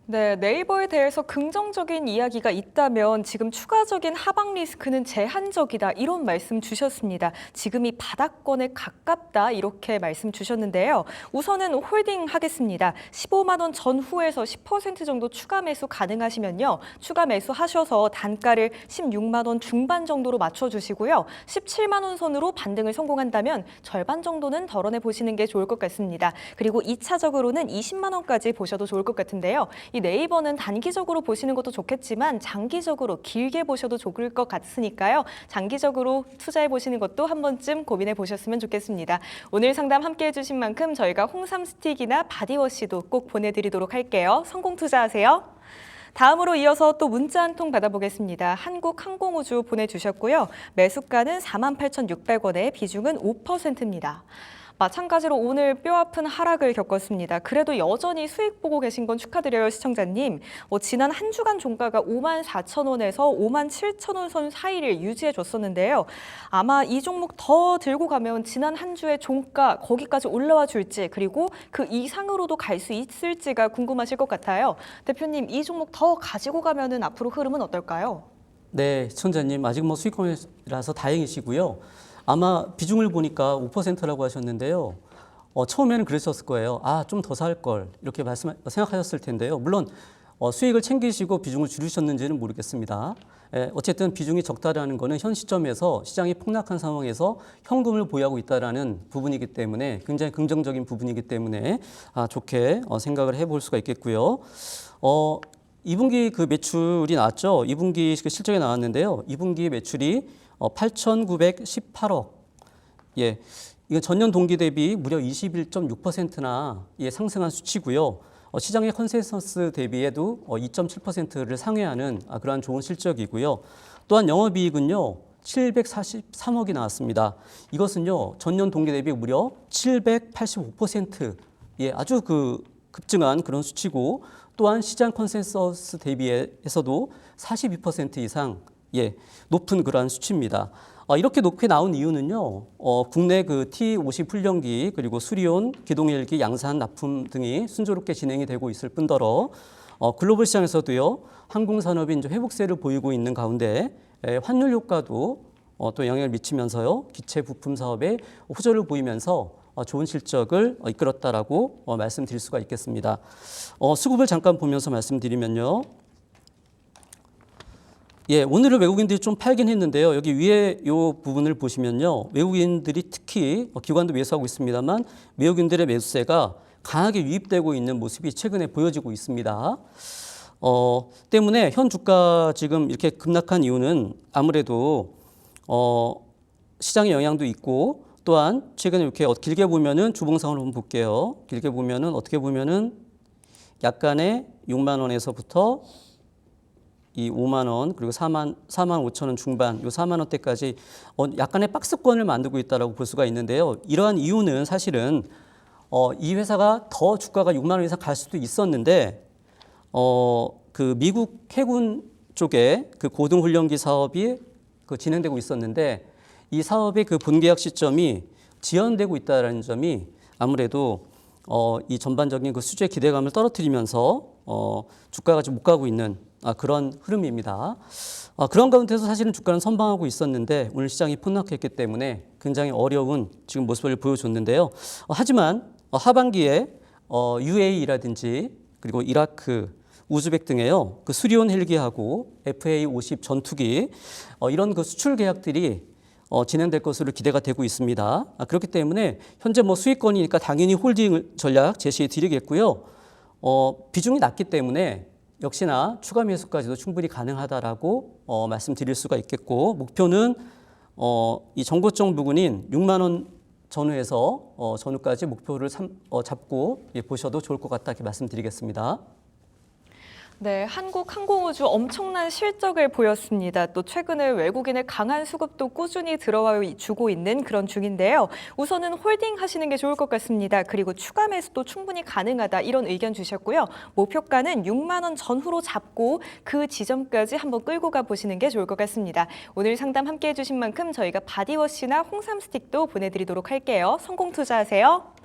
네, 네이버에 대해서 긍정적인 이야기가 있다면 지금 추가적인 하방 리스크는 제한적이다 이런 말씀 주셨습니다. 지금이 바닥권에 가깝다 이렇게 말씀 주셨는데요. 우선은 홀딩 하겠습니다. 15만 원 전후에서 10% 정도 추가 매수 가능하시면요. 추가 매수하셔서 단가를 16만 원 중반 정도로 맞춰주시고요. 17만 원 선으로 반등을 성공한다면 절반 정도는 덜어내 보시는 게 좋을 것 같습니다. 그리고 2차적으로는 20만 원까지 보셔도 좋을 것 같은데요. 이 네이버는 단기적으로 보시는 것도 좋겠지만 장기적으로 길게 보셔도 좋을 것 같으니까요. 장기적으로 투자해 보시는 것도 한 번쯤 고민해 보셨으면 좋겠습니다. 오늘 상담 함께해 주신 만큼 저희가 홍삼 스틱이나 바디워시도 꼭 보내드리도록 할게요. 성공 투자하세요. 다음으로 이어서 또 문자 한 통 받아보겠습니다. 한국항공우주 보내주셨고요. 매수가는 48,600원에 비중은 5%입니다. 마찬가지로 오늘 뼈아픈 하락을 겪었습니다. 그래도 여전히 수익 보고 계신 건 축하드려요, 시청자님. 지난 한 주간 종가가 5만 4천 원에서 5만 7천 원 선 사이를 유지해 줬었는데요. 아마 이 종목 더 들고 가면 지난 한 주의 종가 거기까지 올라와 줄지 그리고 그 이상으로도 갈 수 있을지가 궁금하실 것 같아요. 대표님, 이 종목 더 가지고 가면은 앞으로 흐름은 어떨까요? 네, 시청자님 아직 수익권이라서 다행이시고요. 아마 비중을 보니까 5%라고 하셨는데요. 처음에는 그러셨을 거예요. 좀 더 살 걸 이렇게 생각하셨을 텐데요. 물론 수익을 챙기시고 비중을 줄이셨는지는 모르겠습니다. 어쨌든 비중이 적다라는 것은 현 시점에서 시장이 폭락한 상황에서 현금을 보유하고 있다라는 부분이기 때문에 굉장히 긍정적인 부분이기 때문에 좋게 생각을 해볼 수가 있겠고요. 2분기 그 매출이 나왔죠. 2분기 그 실적이 나왔는데요. 2분기 매출이 8,918억. 예. 이건 전년 동기 대비 무려 21.6%나 예, 상승한 수치고요. 시장의 컨센서스 대비에도 2.7%를 상회하는 그러한 좋은 실적이고요. 또한 영업이익은요. 743억이 나왔습니다. 이것은요. 전년 동기 대비 무려 785% 예, 아주 그 급증한 그런 수치고 또한 시장 컨센서스 대비해서도 42% 이상 예, 높은 그러한 수치입니다. 이렇게 높게 나온 이유는요, 국내 그 T50 훈련기 그리고 수리온, 기동헬기, 양산 납품 등이 순조롭게 진행이 되고 있을 뿐더러 글로벌 시장에서도요, 항공산업이 이제 회복세를 보이고 있는 가운데 환율 효과도 또 영향을 미치면서요, 기체 부품 사업에 호조를 보이면서 좋은 실적을 이끌었다라고 말씀드릴 수가 있겠습니다. 수급을 잠깐 보면서 말씀드리면요. 예, 오늘은 외국인들이 좀 팔긴 했는데요. 여기 위에 이 부분을 보시면요. 외국인들이 특히 기관도 매수하고 있습니다만 외국인들의 매수세가 강하게 유입되고 있는 모습이 최근에 보여지고 있습니다. 때문에 현 주가 지금 이렇게 급락한 이유는 아무래도 시장의 영향도 있고 또한 최근에 이렇게 길게 보면은 주봉상을 한번 볼게요. 길게 보면은 어떻게 보면은 약간의 6만 원에서부터 이 5만 원 그리고 4만 5천 원 중반 요 4만 원대까지 약간의 박스권을 만들고 있다라고 볼 수가 있는데요. 이러한 이유는 사실은 이 회사가 더 주가가 6만 원 이상 갈 수도 있었는데 그 미국 해군 쪽에 그 고등 훈련기 사업이 그 진행되고 있었는데 이 사업의 그 본계약 시점이 지연되고 있다는 점이 아무래도 이 전반적인 그 수주의 기대감을 떨어뜨리면서 주가가 좀 못 가고 있는 그런 흐름입니다. 그런 가운데서 사실은 주가는 선방하고 있었는데 오늘 시장이 폭락했기 때문에 굉장히 어려운 지금 모습을 보여줬는데요. 하지만 하반기에 UAE라든지 그리고 이라크, 우즈벡 등에요. 그 수리온 헬기하고 FA-50 전투기 이런 그 수출 계약들이 진행될 것으로 기대가 되고 있습니다. 그렇기 때문에 현재 뭐 수익권이니까 당연히 홀딩 전략 제시해 드리겠고요. 비중이 낮기 때문에 역시나 추가 매수까지도 충분히 가능하다라고 말씀드릴 수가 있겠고 목표는 이 정고점 부근인 6만 원 전후에서 전후까지 목표를 잡고 보셔도 좋을 것 같다 이렇게 말씀드리겠습니다. 네, 한국항공우주 엄청난 실적을 보였습니다. 또 최근에 외국인의 강한 수급도 꾸준히 들어와 주고 있는 그런 중인데요. 우선은 홀딩 하시는 게 좋을 것 같습니다. 그리고 추가 매수도 충분히 가능하다 이런 의견 주셨고요. 목표가는 6만 원 전후로 잡고 그 지점까지 한번 끌고 가보시는 게 좋을 것 같습니다. 오늘 상담 함께해 주신 만큼 저희가 바디워시나 홍삼 스틱도 보내드리도록 할게요. 성공 투자하세요.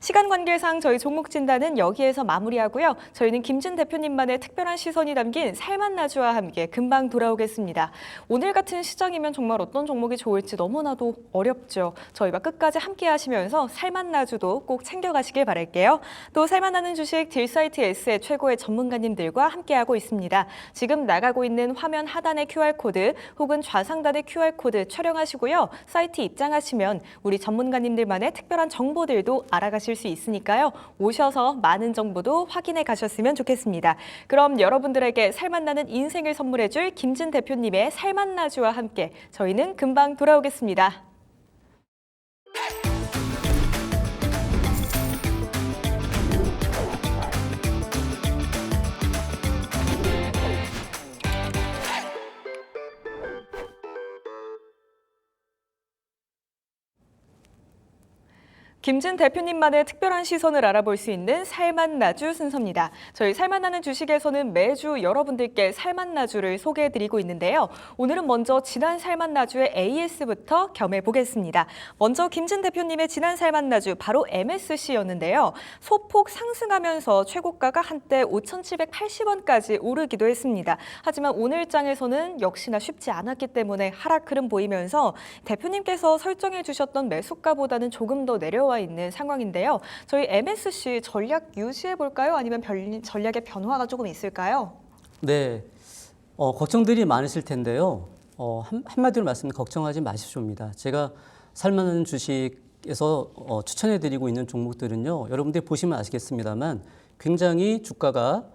시간 관계상 저희 종목 진단은 여기에서 마무리하고요. 저희는 김진 대표님만의 특별한 시선이 담긴 살만나주와 함께 금방 돌아오겠습니다. 오늘 같은 시장이면 정말 어떤 종목이 좋을지 너무나도 어렵죠. 저희와 끝까지 함께 하시면서 살만나주도 꼭 챙겨가시길 바랄게요. 또 살만나는 주식 딜사이트 S의 최고의 전문가님들과 함께하고 있습니다. 지금 나가고 있는 화면 하단의 QR코드 혹은 좌상단의 QR코드 촬영하시고요. 사이트 입장하시면 우리 전문가님들만의 특별한 정보들도 알아가실 수 있으니까요. 오셔서 많은 정보도 확인해 가셨으면 좋겠습니다. 그럼 여러분들에게 살맛나는 인생을 선물해줄 김진 대표님의 살맛나주와 함께 저희는 금방 돌아오겠습니다. 김진 대표님만의 특별한 시선을 알아볼 수 있는 살맛나주 순서입니다. 저희 살맛나는 주식에서는 매주 여러분들께 살맛나주를 소개해드리고 있는데요. 오늘은 먼저 지난 살맛나주의 AS부터 겸해보겠습니다. 먼저 김진 대표님의 지난 살맛나주 바로 MSC였는데요. 소폭 상승하면서 최고가가 한때 5,780원까지 오르기도 했습니다. 하지만 오늘장에서는 역시나 쉽지 않았기 때문에 하락 흐름 보이면서 대표님께서 설정해 주셨던 매수가보다는 조금 더 내려와 있는 상황인데요. 저희 MSC 전략 유지해 볼까요? 아니면 전략의 변화가 조금 있을까요? 네, 걱정들이 많으실 텐데요. 한마디로 말씀드리면 걱정하지 마십시오입니다. 제가 살만한 주식에서 추천해드리고 있는 종목들은요. 여러분들이 보시면 아시겠습니다만 굉장히 주가가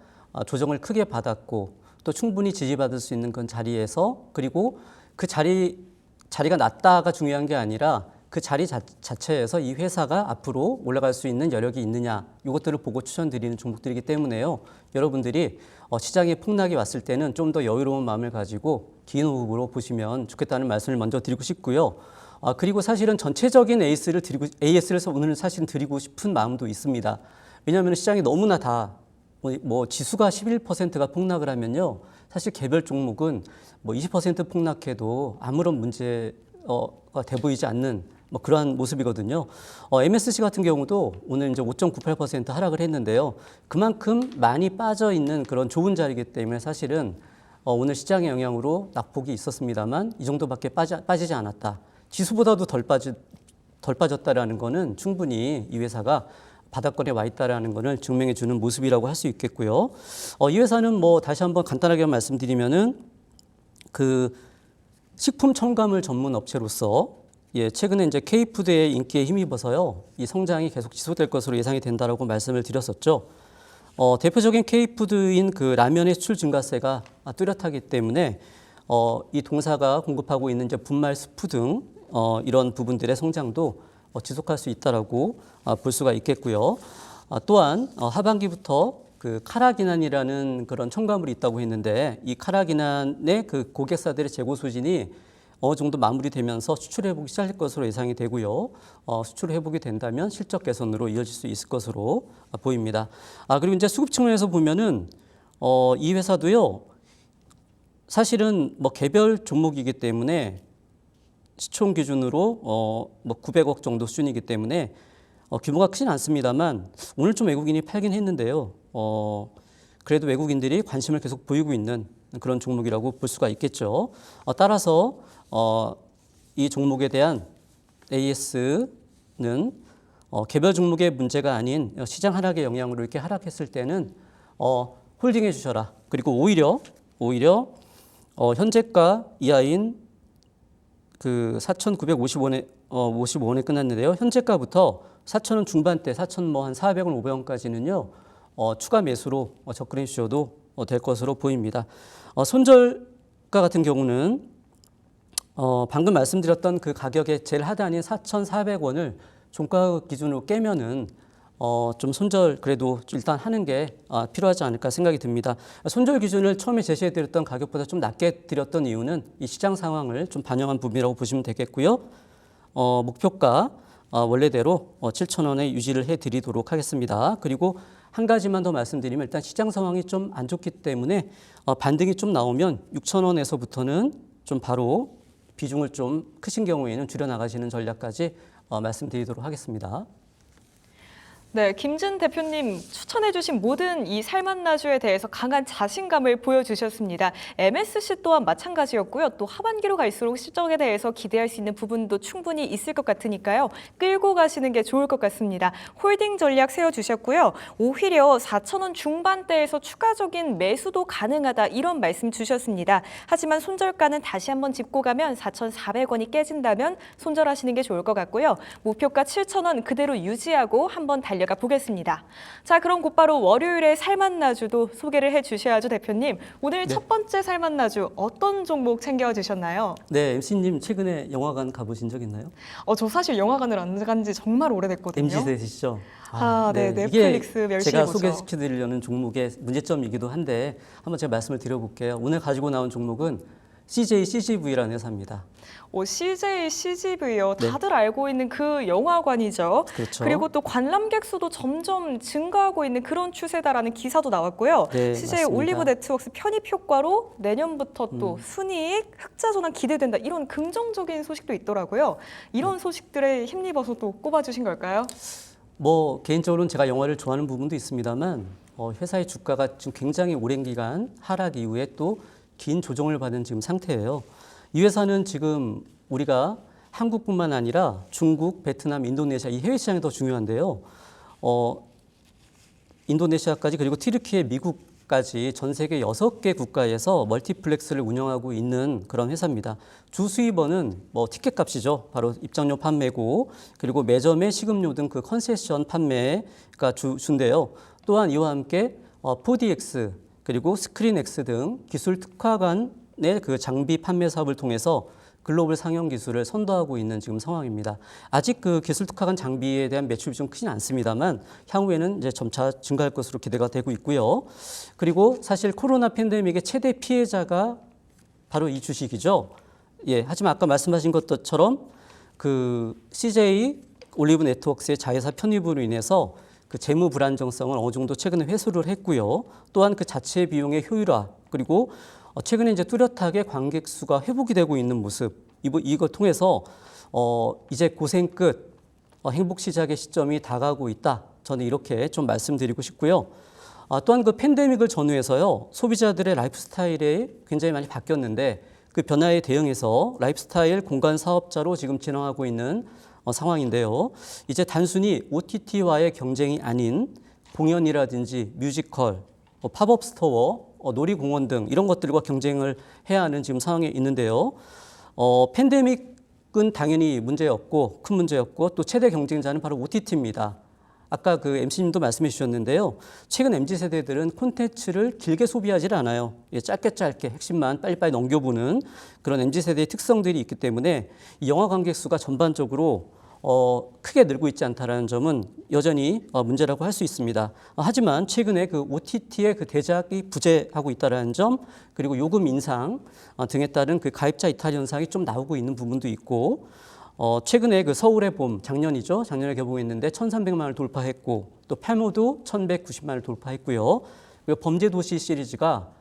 조정을 크게 받았고 또 충분히 지지받을 수 있는 그런 자리에서 그리고 그 자리가 낮다가 중요한 게 아니라 그 자리 자체에서 이 회사가 앞으로 올라갈 수 있는 여력이 있느냐 이것들을 보고 추천드리는 종목들이기 때문에요. 여러분들이 시장에 폭락이 왔을 때는 좀 더 여유로운 마음을 가지고 긴 호흡으로 보시면 좋겠다는 말씀을 먼저 드리고 싶고요. 그리고 사실은 전체적인 AS를 오늘 사실은 드리고 싶은 마음도 있습니다. 왜냐하면 시장이 너무나 지수가 11%가 폭락을 하면요. 사실 개별 종목은 20% 폭락해도 아무런 문제가 돼 보이지 않는 그러한 모습이거든요. MSC 같은 경우도 오늘 이제 5.98% 하락을 했는데요. 그만큼 많이 빠져 있는 그런 좋은 자리이기 때문에 사실은 오늘 시장의 영향으로 낙폭이 있었습니다만 이 정도밖에 빠지지 않았다. 지수보다도 덜 빠졌다라는 거는 충분히 이 회사가 바닥권에 와 있다라는 것을 증명해 주는 모습이라고 할 수 있겠고요. 이 회사는 다시 한번 간단하게 말씀드리면은 그 식품 첨가물 전문 업체로서 최근에 이제 K푸드의 인기에 힘입어서요. 이 성장이 계속 지속될 것으로 예상이 된다라고 말씀을 드렸었죠. 대표적인 K푸드인 그 라면의 수출 증가세가 뚜렷하기 때문에 이 동사가 공급하고 있는 이제 분말 스프 등 이런 부분들의 성장도 지속할 수 있다라고 볼 수가 있겠고요. 또한 하반기부터 그 카라기난이라는 그런 첨가물이 있다고 했는데 이 카라기난의 그 고객사들의 재고 소진이 어느 정도 마무리되면서 수출 회복이 시작할 것으로 예상이 되고요. 수출 회복이 된다면 실적 개선으로 이어질 수 있을 것으로 보입니다. 그리고 이제 수급 측면에서 보면은 이 회사도요. 사실은 개별 종목이기 때문에 시총 기준으로 900억 정도 수준이기 때문에 규모가 크진 않습니다만 오늘 좀 외국인이 팔긴 했는데요. 그래도 외국인들이 관심을 계속 보이고 있는 그런 종목이라고 볼 수가 있겠죠. 따라서 이 종목에 대한 AS는 개별 종목의 문제가 아닌 시장 하락의 영향으로 이렇게 하락했을 때는 홀딩해 주셔라. 그리고 오히려 현재가 이하인 그 4,950원에 55원에 끝났는데요. 현재가부터 4,000원 중반대, 4,000 한 400원, 500원까지는요. 추가 매수로 접근해 주셔도 될 것으로 보입니다. 손절가 같은 경우는 방금 말씀드렸던 그 가격의 제일 하단인 4,400원을 종가 기준으로 깨면은 좀 손절 그래도 일단 하는 게 필요하지 않을까 생각이 듭니다. 손절 기준을 처음에 제시해드렸던 가격보다 좀 낮게 드렸던 이유는 이 시장 상황을 좀 반영한 부분이라고 보시면 되겠고요. 목표가 원래대로 7,000원에 유지를 해드리도록 하겠습니다. 그리고 한 가지만 더 말씀드리면 일단 시장 상황이 좀 안 좋기 때문에 반등이 좀 나오면 6,000원에서부터는 좀 바로 비중을 좀 크신 경우에는 줄여나가시는 전략까지 말씀드리도록 하겠습니다. 네, 김진 대표님 추천해주신 모든 이 살맛나주에 대해서 강한 자신감을 보여주셨습니다. MSC 또한 마찬가지였고요. 또 하반기로 갈수록 실적에 대해서 기대할 수 있는 부분도 충분히 있을 것 같으니까요. 끌고 가시는 게 좋을 것 같습니다. 홀딩 전략 세워주셨고요. 오히려 4,000원 중반대에서 추가적인 매수도 가능하다 이런 말씀 주셨습니다. 하지만 손절가는 다시 한번 짚고 가면 4,400원이 깨진다면 손절하시는 게 좋을 것 같고요. 목표가 7,000원 그대로 유지하고 한번 달려가 보겠습니다. 자, 그럼 곧바로 월요일에 살맛나주도 소개를 해주셔야죠, 대표님. 오늘 첫 번째 살맛나주 어떤 종목 챙겨주셨나요? 네, MC님 최근에 영화관 가보신 적 있나요? 저 사실 영화관을 안 간 지 정말 오래됐거든요. MZ 세대시죠? 네, 넷플릭스 이게 멸치를 제가 보죠. 소개시켜드리려는 종목의 문제점이기도 한데 한번 제가 말씀을 드려볼게요. 오늘 가지고 나온 종목은 CJ CGV라는 회사입니다. CJ CGV요. 네. 다들 알고 있는 그 영화관이죠. 그렇죠. 그리고 또 관람객 수도 점점 증가하고 있는 그런 추세다라는 기사도 나왔고요. 네, CJ 맞습니다. 올리브 네트워크스 편입 효과로 내년부터 또 순이익, 흑자 전환 기대된다. 이런 긍정적인 소식도 있더라고요. 이런 소식들에 힘입어서 또 꼽아주신 걸까요? 개인적으로는 제가 영화를 좋아하는 부분도 있습니다만 회사의 주가가 지금 굉장히 오랜 기간 하락 이후에 또 긴 조정을 받은 지금 상태예요. 이 회사는 지금 우리가 한국뿐만 아니라 중국, 베트남, 인도네시아 이 해외 시장이 더 중요한데요. 인도네시아까지 그리고 튀르키예, 미국까지 전 세계 6개 국가에서 멀티플렉스를 운영하고 있는 그런 회사입니다. 주 수입원은 티켓 값이죠. 바로 입장료 판매고 그리고 매점의 식음료 등 그 컨세션 판매가 주인데요. 또한 이와 함께 4DX 그리고 스크린X 등 기술 특화 간의 그 장비 판매 사업을 통해서 글로벌 상용 기술을 선도하고 있는 지금 상황입니다. 아직 그 기술 특화 간 장비에 대한 매출이 좀 크진 않습니다만 향후에는 이제 점차 증가할 것으로 기대가 되고 있고요. 그리고 사실 코로나 팬데믹의 최대 피해자가 바로 이 주식이죠. 예, 하지만 아까 말씀하신 것처럼 그 CJ 올리브 네트워크스의 자회사 편입으로 인해서 그 재무 불안정성을 어느 정도 최근에 회수를 했고요. 또한 그 자체 비용의 효율화 그리고 최근에 이제 뚜렷하게 관객 수가 회복이 되고 있는 모습 이걸 통해서 이제 고생 끝 행복 시작의 시점이 다가오고 있다. 저는 이렇게 좀 말씀드리고 싶고요. 또한 그 팬데믹을 전후해서요 소비자들의 라이프 스타일이 굉장히 많이 바뀌었는데 그 변화에 대응해서 라이프스타일 공간 사업자로 지금 진행하고 있는 상황인데요. 이제 단순히 OTT와의 경쟁이 아닌 공연이라든지 뮤지컬, 팝업 스토어, 놀이공원 등 이런 것들과 경쟁을 해야 하는 지금 상황에 있는데요. 팬데믹은 당연히 문제였고 큰 문제였고 또 최대 경쟁자는 바로 OTT입니다. 아까 그 MC님도 말씀해 주셨는데요. 최근 MZ세대들은 콘텐츠를 길게 소비하지 않아요. 짧게 핵심만 빨리빨리 넘겨보는 그런 MZ세대의 특성들이 있기 때문에 이 영화 관객 수가 전반적으로 크게 늘고 있지 않다는 점은 여전히 문제라고 할 수 있습니다. 하지만 최근에 그 OTT의 그 대작이 부재하고 있다는 점 그리고 요금 인상 등에 따른 그 가입자 이탈 현상이 좀 나오고 있는 부분도 있고 최근에 그 서울의 봄 작년이죠. 작년에 개봉했는데 1,300만을 돌파했고 또 팔모도 1,190만을 돌파했고요. 그리고 범죄도시 시리즈가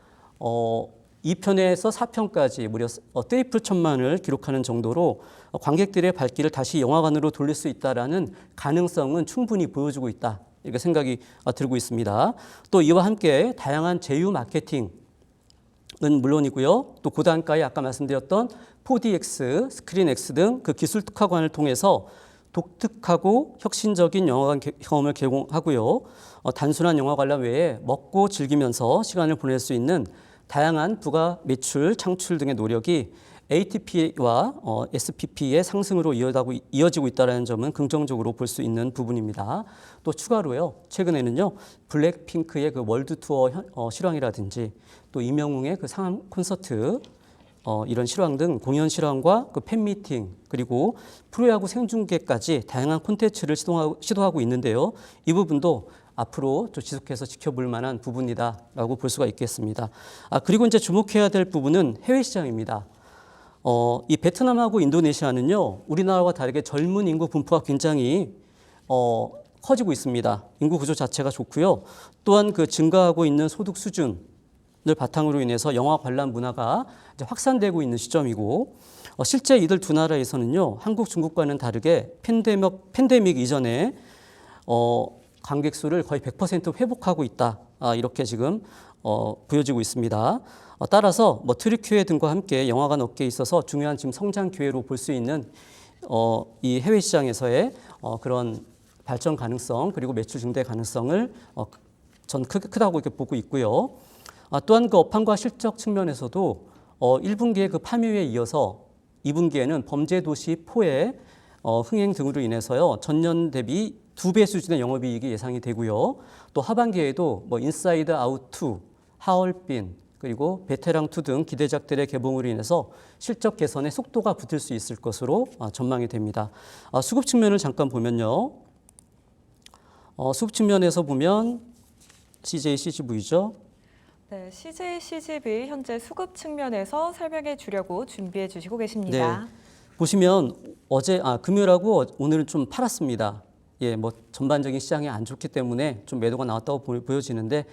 2편에서 4편까지 무려 트리플 1,000만을 기록하는 정도로 관객들의 발길을 다시 영화관으로 돌릴 수 있다라는 가능성은 충분히 보여주고 있다. 이렇게 생각이 들고 있습니다. 또 이와 함께 다양한 제휴 마케팅은 물론이고요. 또 고단가의 아까 말씀드렸던 4DX, 스크린X 등 그 기술 특화관을 통해서 독특하고 혁신적인 영화관 경험을 제공하고요. 단순한 영화 관람 외에 먹고 즐기면서 시간을 보낼 수 있는 다양한 부가 매출, 창출 등의 노력이 ATP와 SPP의 상승으로 이어지고 있다는 점은 긍정적으로 볼 수 있는 부분입니다. 또 추가로요, 최근에는요, 블랙핑크의 그 월드 투어 실황이라든지 또 임영웅의 그 상암 콘서트 이런 실황 등 공연 실황과 그 팬미팅 그리고 프로야구 생중계까지 다양한 콘텐츠를 시도하고 있는데요. 이 부분도 앞으로 좀 지속해서 지켜볼 만한 부분이다라고 볼 수가 있겠습니다. 그리고 이제 주목해야 될 부분은 해외 시장입니다. 이 베트남하고 인도네시아는요, 우리나라와 다르게 젊은 인구 분포가 굉장히 커지고 있습니다. 인구 구조 자체가 좋고요. 또한 그 증가하고 있는 소득 수준을 바탕으로 인해서 영화 관람 문화가 이제 확산되고 있는 시점이고, 실제 이들 두 나라에서는요, 한국, 중국과는 다르게 팬데믹 이전에 관객 수를 거의 100% 회복하고 있다. 이렇게 지금 보여지고 있습니다. 따라서 트리큐에 등과 함께 영화관 업계에 있어서 중요한 지금 성장 기회로 볼 수 있는 이 해외 시장에서의 그런 발전 가능성 그리고 매출 증대 가능성을 전 크다고 이렇게 보고 있고요. 또한 그 업황과 실적 측면에서도 1분기에 그 파묘에 이어서 2분기에는 범죄도시 4의 흥행 등으로 인해서요, 전년 대비 2배 수준의 영업이익이 예상이 되고요. 또 하반기에도 인사이드 아웃 2, 하얼빈 그리고 베테랑 2 등 기대작들의 개봉으로 인해서 실적 개선에 속도가 붙을 수 있을 것으로 전망이 됩니다. 수급 측면을 잠깐 보면요. 수급 측면에서 보면 CJ CGV죠. 네, CJ CGV 현재 수급 측면에서 설명해 주려고 준비해 주시고 계십니다. 네, 보시면 금요일하고 오늘은 좀 팔았습니다. 전반적인 시장이 안 좋기 때문에 좀 매도가 나왔다고 보여지는데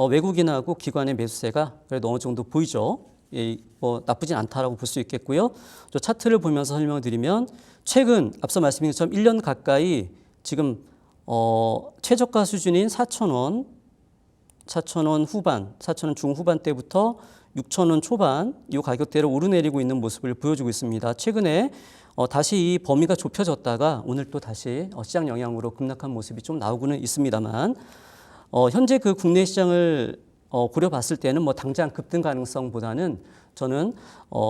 외국인하고 기관의 매수세가 그래도 어느 정도 보이죠. 나쁘진 않다라고 볼 수 있겠고요. 저 차트를 보면서 설명드리면 최근 앞서 말씀드린 것처럼 1년 가까이 지금 최저가 수준인 4,000원 후반, 4,000원 중후반대부터 6,000원 초반 이 가격대로 오르내리고 있는 모습을 보여주고 있습니다. 최근에 다시 이 범위가 좁혀졌다가 오늘 또 다시 시장 영향으로 급락한 모습이 좀 나오고는 있습니다만 현재 그 국내 시장을 고려봤을 때는 당장 급등 가능성보다는 저는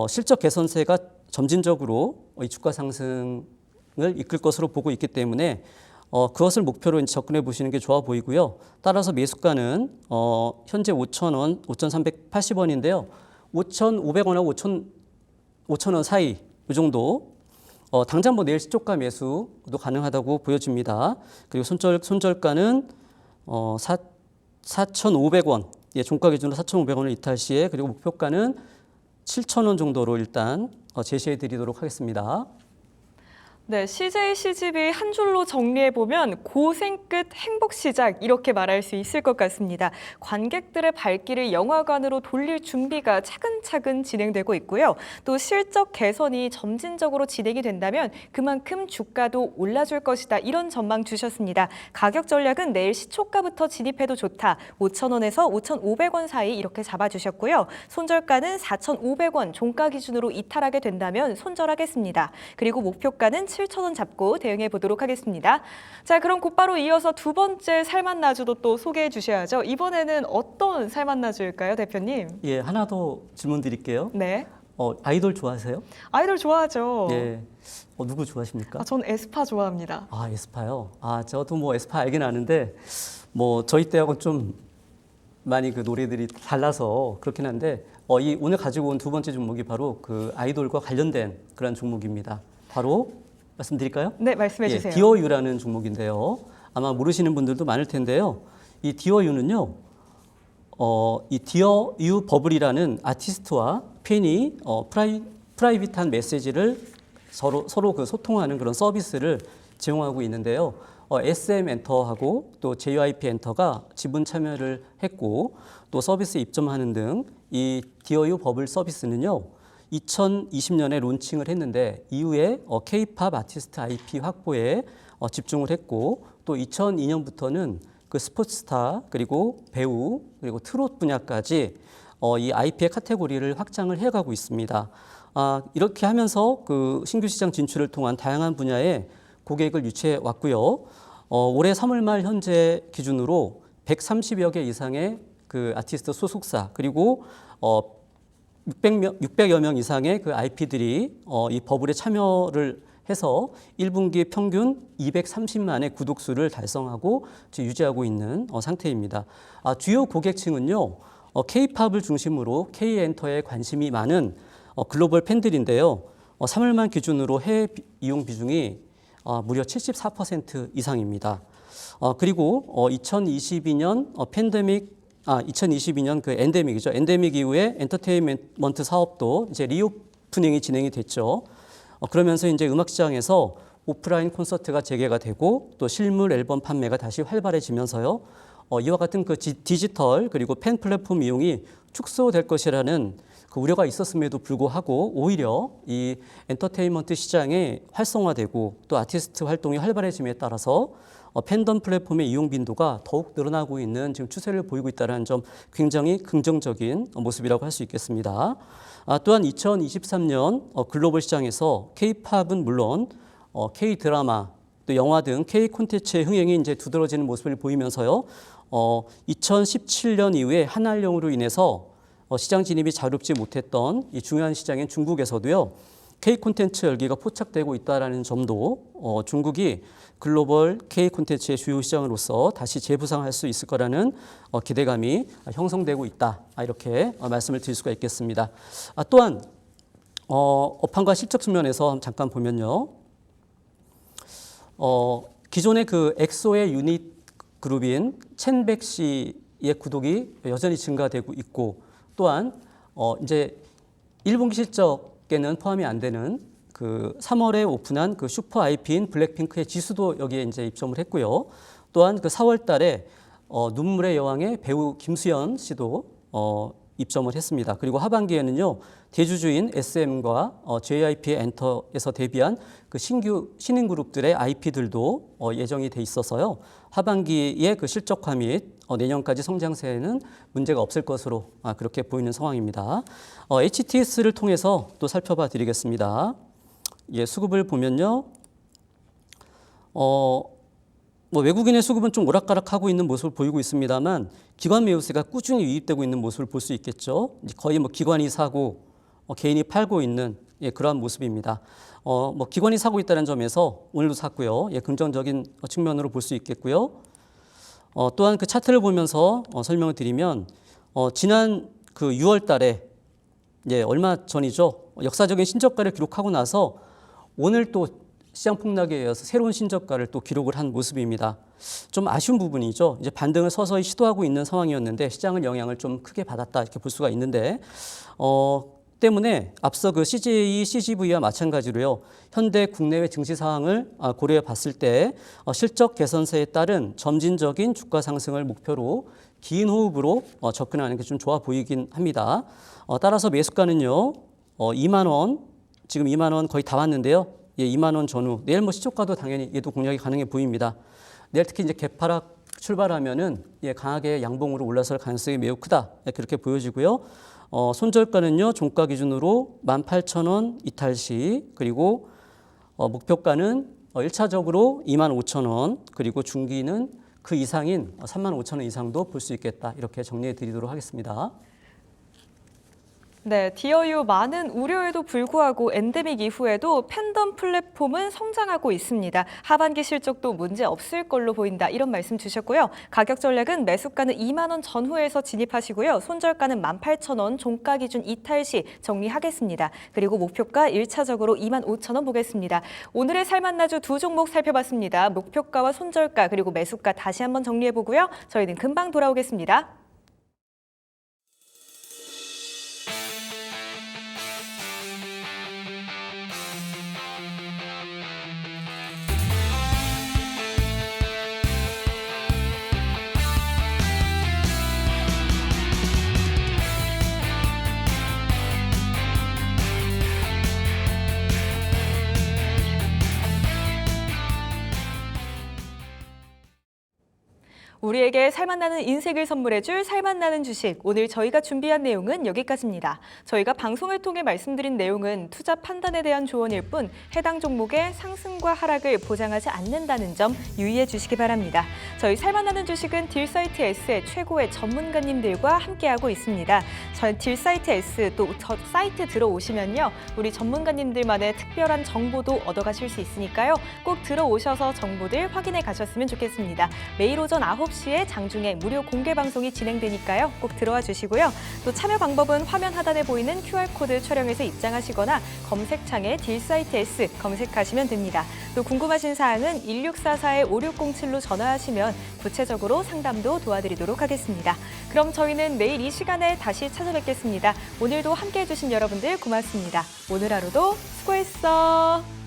실적 개선세가 점진적으로 이 주가 상승을 이끌 것으로 보고 있기 때문에 그것을 목표로 이제 접근해 보시는 게 좋아 보이고요. 따라서 매수가는 현재 5,000원, 5,380원인데요. 5,500원하고 5,000원 사이 이 정도 당장 뭐 내일 시초가 매수도 가능하다고 보여집니다. 그리고 손절가는 4,500원, 예, 종가 기준으로 4,500원을 이탈 시에 그리고 목표가는 7,000원 정도로 일단 제시해 드리도록 하겠습니다. 네, CJ CGV 한 줄로 정리해보면 고생 끝 행복 시작 이렇게 말할 수 있을 것 같습니다. 관객들의 발길을 영화관으로 돌릴 준비가 차근차근 진행되고 있고요. 또 실적 개선이 점진적으로 진행이 된다면 그만큼 주가도 올라줄 것이다. 이런 전망 주셨습니다. 가격 전략은 내일 시초가부터 진입해도 좋다. 5,000원에서 5,500원 사이 이렇게 잡아주셨고요. 손절가는 4,500원 종가 기준으로 이탈하게 된다면 손절하겠습니다. 그리고 목표가는 7,000원 잡고 대응해 보도록 하겠습니다. 자, 그럼 곧바로 이어서 두 번째 살맛나주도 또 소개해 주셔야죠. 이번에는 어떤 살맛나주일까요, 대표님? 예, 하나 더 질문 드릴게요. 네. 아이돌 좋아하세요? 아이돌 좋아하죠. 예. 누구 좋아하십니까? 전 에스파 좋아합니다. 아, 에스파요. 저도 뭐 에스파 알긴 아는데 뭐 저희 때하고는 좀 많이 그 노래들이 달라서 그렇긴 한데 이 오늘 가지고 온 두 번째 종목이 바로 그 아이돌과 관련된 그런 종목입니다. 바로 말씀드릴까요? 네, 말씀해 주세요. 디어유라는 종목인데요. 아마 모르시는 분들도 많을 텐데요. 이 디어유는요. 이 디어유 버블이라는 아티스트와 팬이 프라이빗한 메시지를 서로 그 소통하는 그런 서비스를 제공하고 있는데요. SM 엔터하고 또 JYP 엔터가 지분 참여를 했고 또 서비스에 입점하는 등 이 디어유 버블 서비스는요. 2020년에 론칭을 했는데 이후에 K-팝 아티스트 IP 확보에 집중을 했고 또 2002년부터는 그 스포츠스타 그리고 배우 그리고 트롯 분야까지 이 IP의 카테고리를 확장을 해가고 있습니다. 이렇게 하면서 그 신규 시장 진출을 통한 다양한 분야의 고객을 유치해 왔고요. 올해 3월 말 현재 기준으로 130여 개 이상의 그 아티스트 소속사 그리고 600여 명 이상의 그 IP들이 이 버블에 참여를 해서 1분기 평균 230만의 구독수를 달성하고 유지하고 있는 상태입니다. 주요 고객층은요. K-팝을 중심으로 K-엔터에 관심이 많은 글로벌 팬들인데요. 3월 말 기준으로 해외 이용 비중이 무려 74% 이상입니다. 그리고 2022년 2022년 그 엔데믹이죠. 엔데믹 이후에 엔터테인먼트 사업도 이제 리오프닝이 진행이 됐죠. 그러면서 이제 음악 시장에서 오프라인 콘서트가 재개가 되고 또 실물 앨범 판매가 다시 활발해지면서요. 이와 같은 그 디지털 그리고 팬 플랫폼 이용이 축소될 것이라는 그 우려가 있었음에도 불구하고 오히려 이 엔터테인먼트 시장이 활성화되고 또 아티스트 활동이 활발해짐에 따라서 팬덤 플랫폼의 이용 빈도가 더욱 늘어나고 있는 지금 추세를 보이고 있다는 점 굉장히 긍정적인 모습이라고 할 수 있겠습니다. 또한 2023년 글로벌 시장에서 K-팝은 물론 K-드라마 또 영화 등 K 콘텐츠의 흥행이 이제 두드러지는 모습을 보이면서요. 2017년 이후에 한한령으로 인해서 시장 진입이 자유롭지 못했던 이 중요한 시장인 중국에서도요. K 콘텐츠 열기가 포착되고 있다는 점도 중국이 글로벌 K 콘텐츠의 주요 시장으로서 다시 재부상할 수 있을 거라는 기대감이 형성되고 있다. 이렇게 말씀을 드릴 수가 있겠습니다. 또한 업황과 실적 측면에서 잠깐 보면요. 기존의 그 엑소의 유닛 그룹인 첸백 씨의 구독이 여전히 증가되고 있고 또한 이제 1분기 실적에는 포함이 안 되는 그 3월에 오픈한 그 슈퍼 IP인 블랙핑크의 지수도 여기에 이제 입점을 했고요. 또한 그 4월 달에 눈물의 여왕의 배우 김수현 씨도 입점을 했습니다. 그리고 하반기에는요. 대주주인 SM과 JYP 엔터에서 데뷔한 그 신규 신인 그룹들의 IP들도 예정이 돼 있어서요. 하반기에 그 실적화 및 내년까지 성장세에는 문제가 없을 것으로 그렇게 보이는 상황입니다. HTS를 통해서 또 살펴봐 드리겠습니다. 예, 수급을 보면요. 뭐 외국인의 수급은 좀 오락가락하고 있는 모습을 보이고 있습니다만 기관 매수세가 꾸준히 유입되고 있는 모습을 볼 수 있겠죠. 거의 뭐 기관이 사고 개인이 팔고 있는 그러한 모습입니다. 뭐 기관이 사고 있다는 점에서 오늘도 샀고요. 예, 긍정적인 측면으로 볼 수 있겠고요. 또한 그 차트를 보면서 설명을 드리면 지난 그 6월 달에 예, 얼마 전이죠. 역사적인 신저가를 기록하고 나서 오늘 또 시장 폭락에 의해서 새로운 신저가를 또 기록을 한 모습입니다. 좀 아쉬운 부분이죠. 이제 반등을 서서히 시도하고 있는 상황이었는데 시장은 영향을 좀 크게 받았다 이렇게 볼 수가 있는데 때문에 앞서 그 CJ, CGV와 마찬가지로요. 현대 국내외 증시 상황을 고려해 봤을 때 실적 개선세에 따른 점진적인 주가 상승을 목표로 긴 호흡으로 접근하는 게 좀 좋아 보이긴 합니다. 따라서 매수가는요. 2만 원, 지금 2만 원 거의 다 왔는데요. 예, 2만 원 전후. 내일 뭐 시초가도 당연히 얘도 공략이 가능해 보입니다. 내일 특히 이제 개파락 출발하면은 예, 강하게 양봉으로 올라설 가능성이 매우 크다. 예, 그렇게 보여지고요. 손절가는요. 종가 기준으로 18,000원 이탈시 그리고 목표가는 1차적으로 25,000원 그리고 중기는 그 이상인 35,000원 이상도 볼 수 있겠다. 이렇게 정리해 드리도록 하겠습니다. 네, 디어유 많은 우려에도 불구하고 엔데믹 이후에도 팬덤 플랫폼은 성장하고 있습니다. 하반기 실적도 문제 없을 걸로 보인다. 이런 말씀 주셨고요. 가격 전략은 매수가는 2만 원 전후에서 진입하시고요. 손절가는 18,000원 종가 기준 이탈 시 정리하겠습니다. 그리고 목표가 1차적으로 25,000원 보겠습니다. 오늘의 살만나주 두 종목 살펴봤습니다. 목표가와 손절가 그리고 매수가 다시 한번 정리해보고요. 저희는 금방 돌아오겠습니다. 우리에게 살맛나는 인생을 선물해줄 살맛나는 주식. 오늘 저희가 준비한 내용은 여기까지입니다. 저희가 방송을 통해 말씀드린 내용은 투자 판단에 대한 조언일 뿐 해당 종목의 상승과 하락을 보장하지 않는다는 점 유의해 주시기 바랍니다. 저희 살맛나는 주식은 딜사이트 S의 최고의 전문가님들과 함께하고 있습니다. 딜사이트 S 또 저 사이트 들어오시면요. 우리 전문가님들만의 특별한 정보도 얻어가실 수 있으니까요. 꼭 들어오셔서 정보들 확인해 가셨으면 좋겠습니다. 매일 오전 9시에 장중에 무료 공개 방송이 진행되니까요. 꼭 들어와 주시고요. 또 참여 방법은 화면 하단에 보이는 QR코드 촬영해서 입장하시거나 검색창에 딜사이트 S 검색하시면 됩니다. 또 궁금하신 사항은 1644-5607로 전화하시면 구체적으로 상담도 도와드리도록 하겠습니다. 그럼 저희는 내일 이 시간에 다시 찾아뵙겠습니다. 오늘도 함께해 주신 여러분들 고맙습니다. 오늘 하루도 수고했어.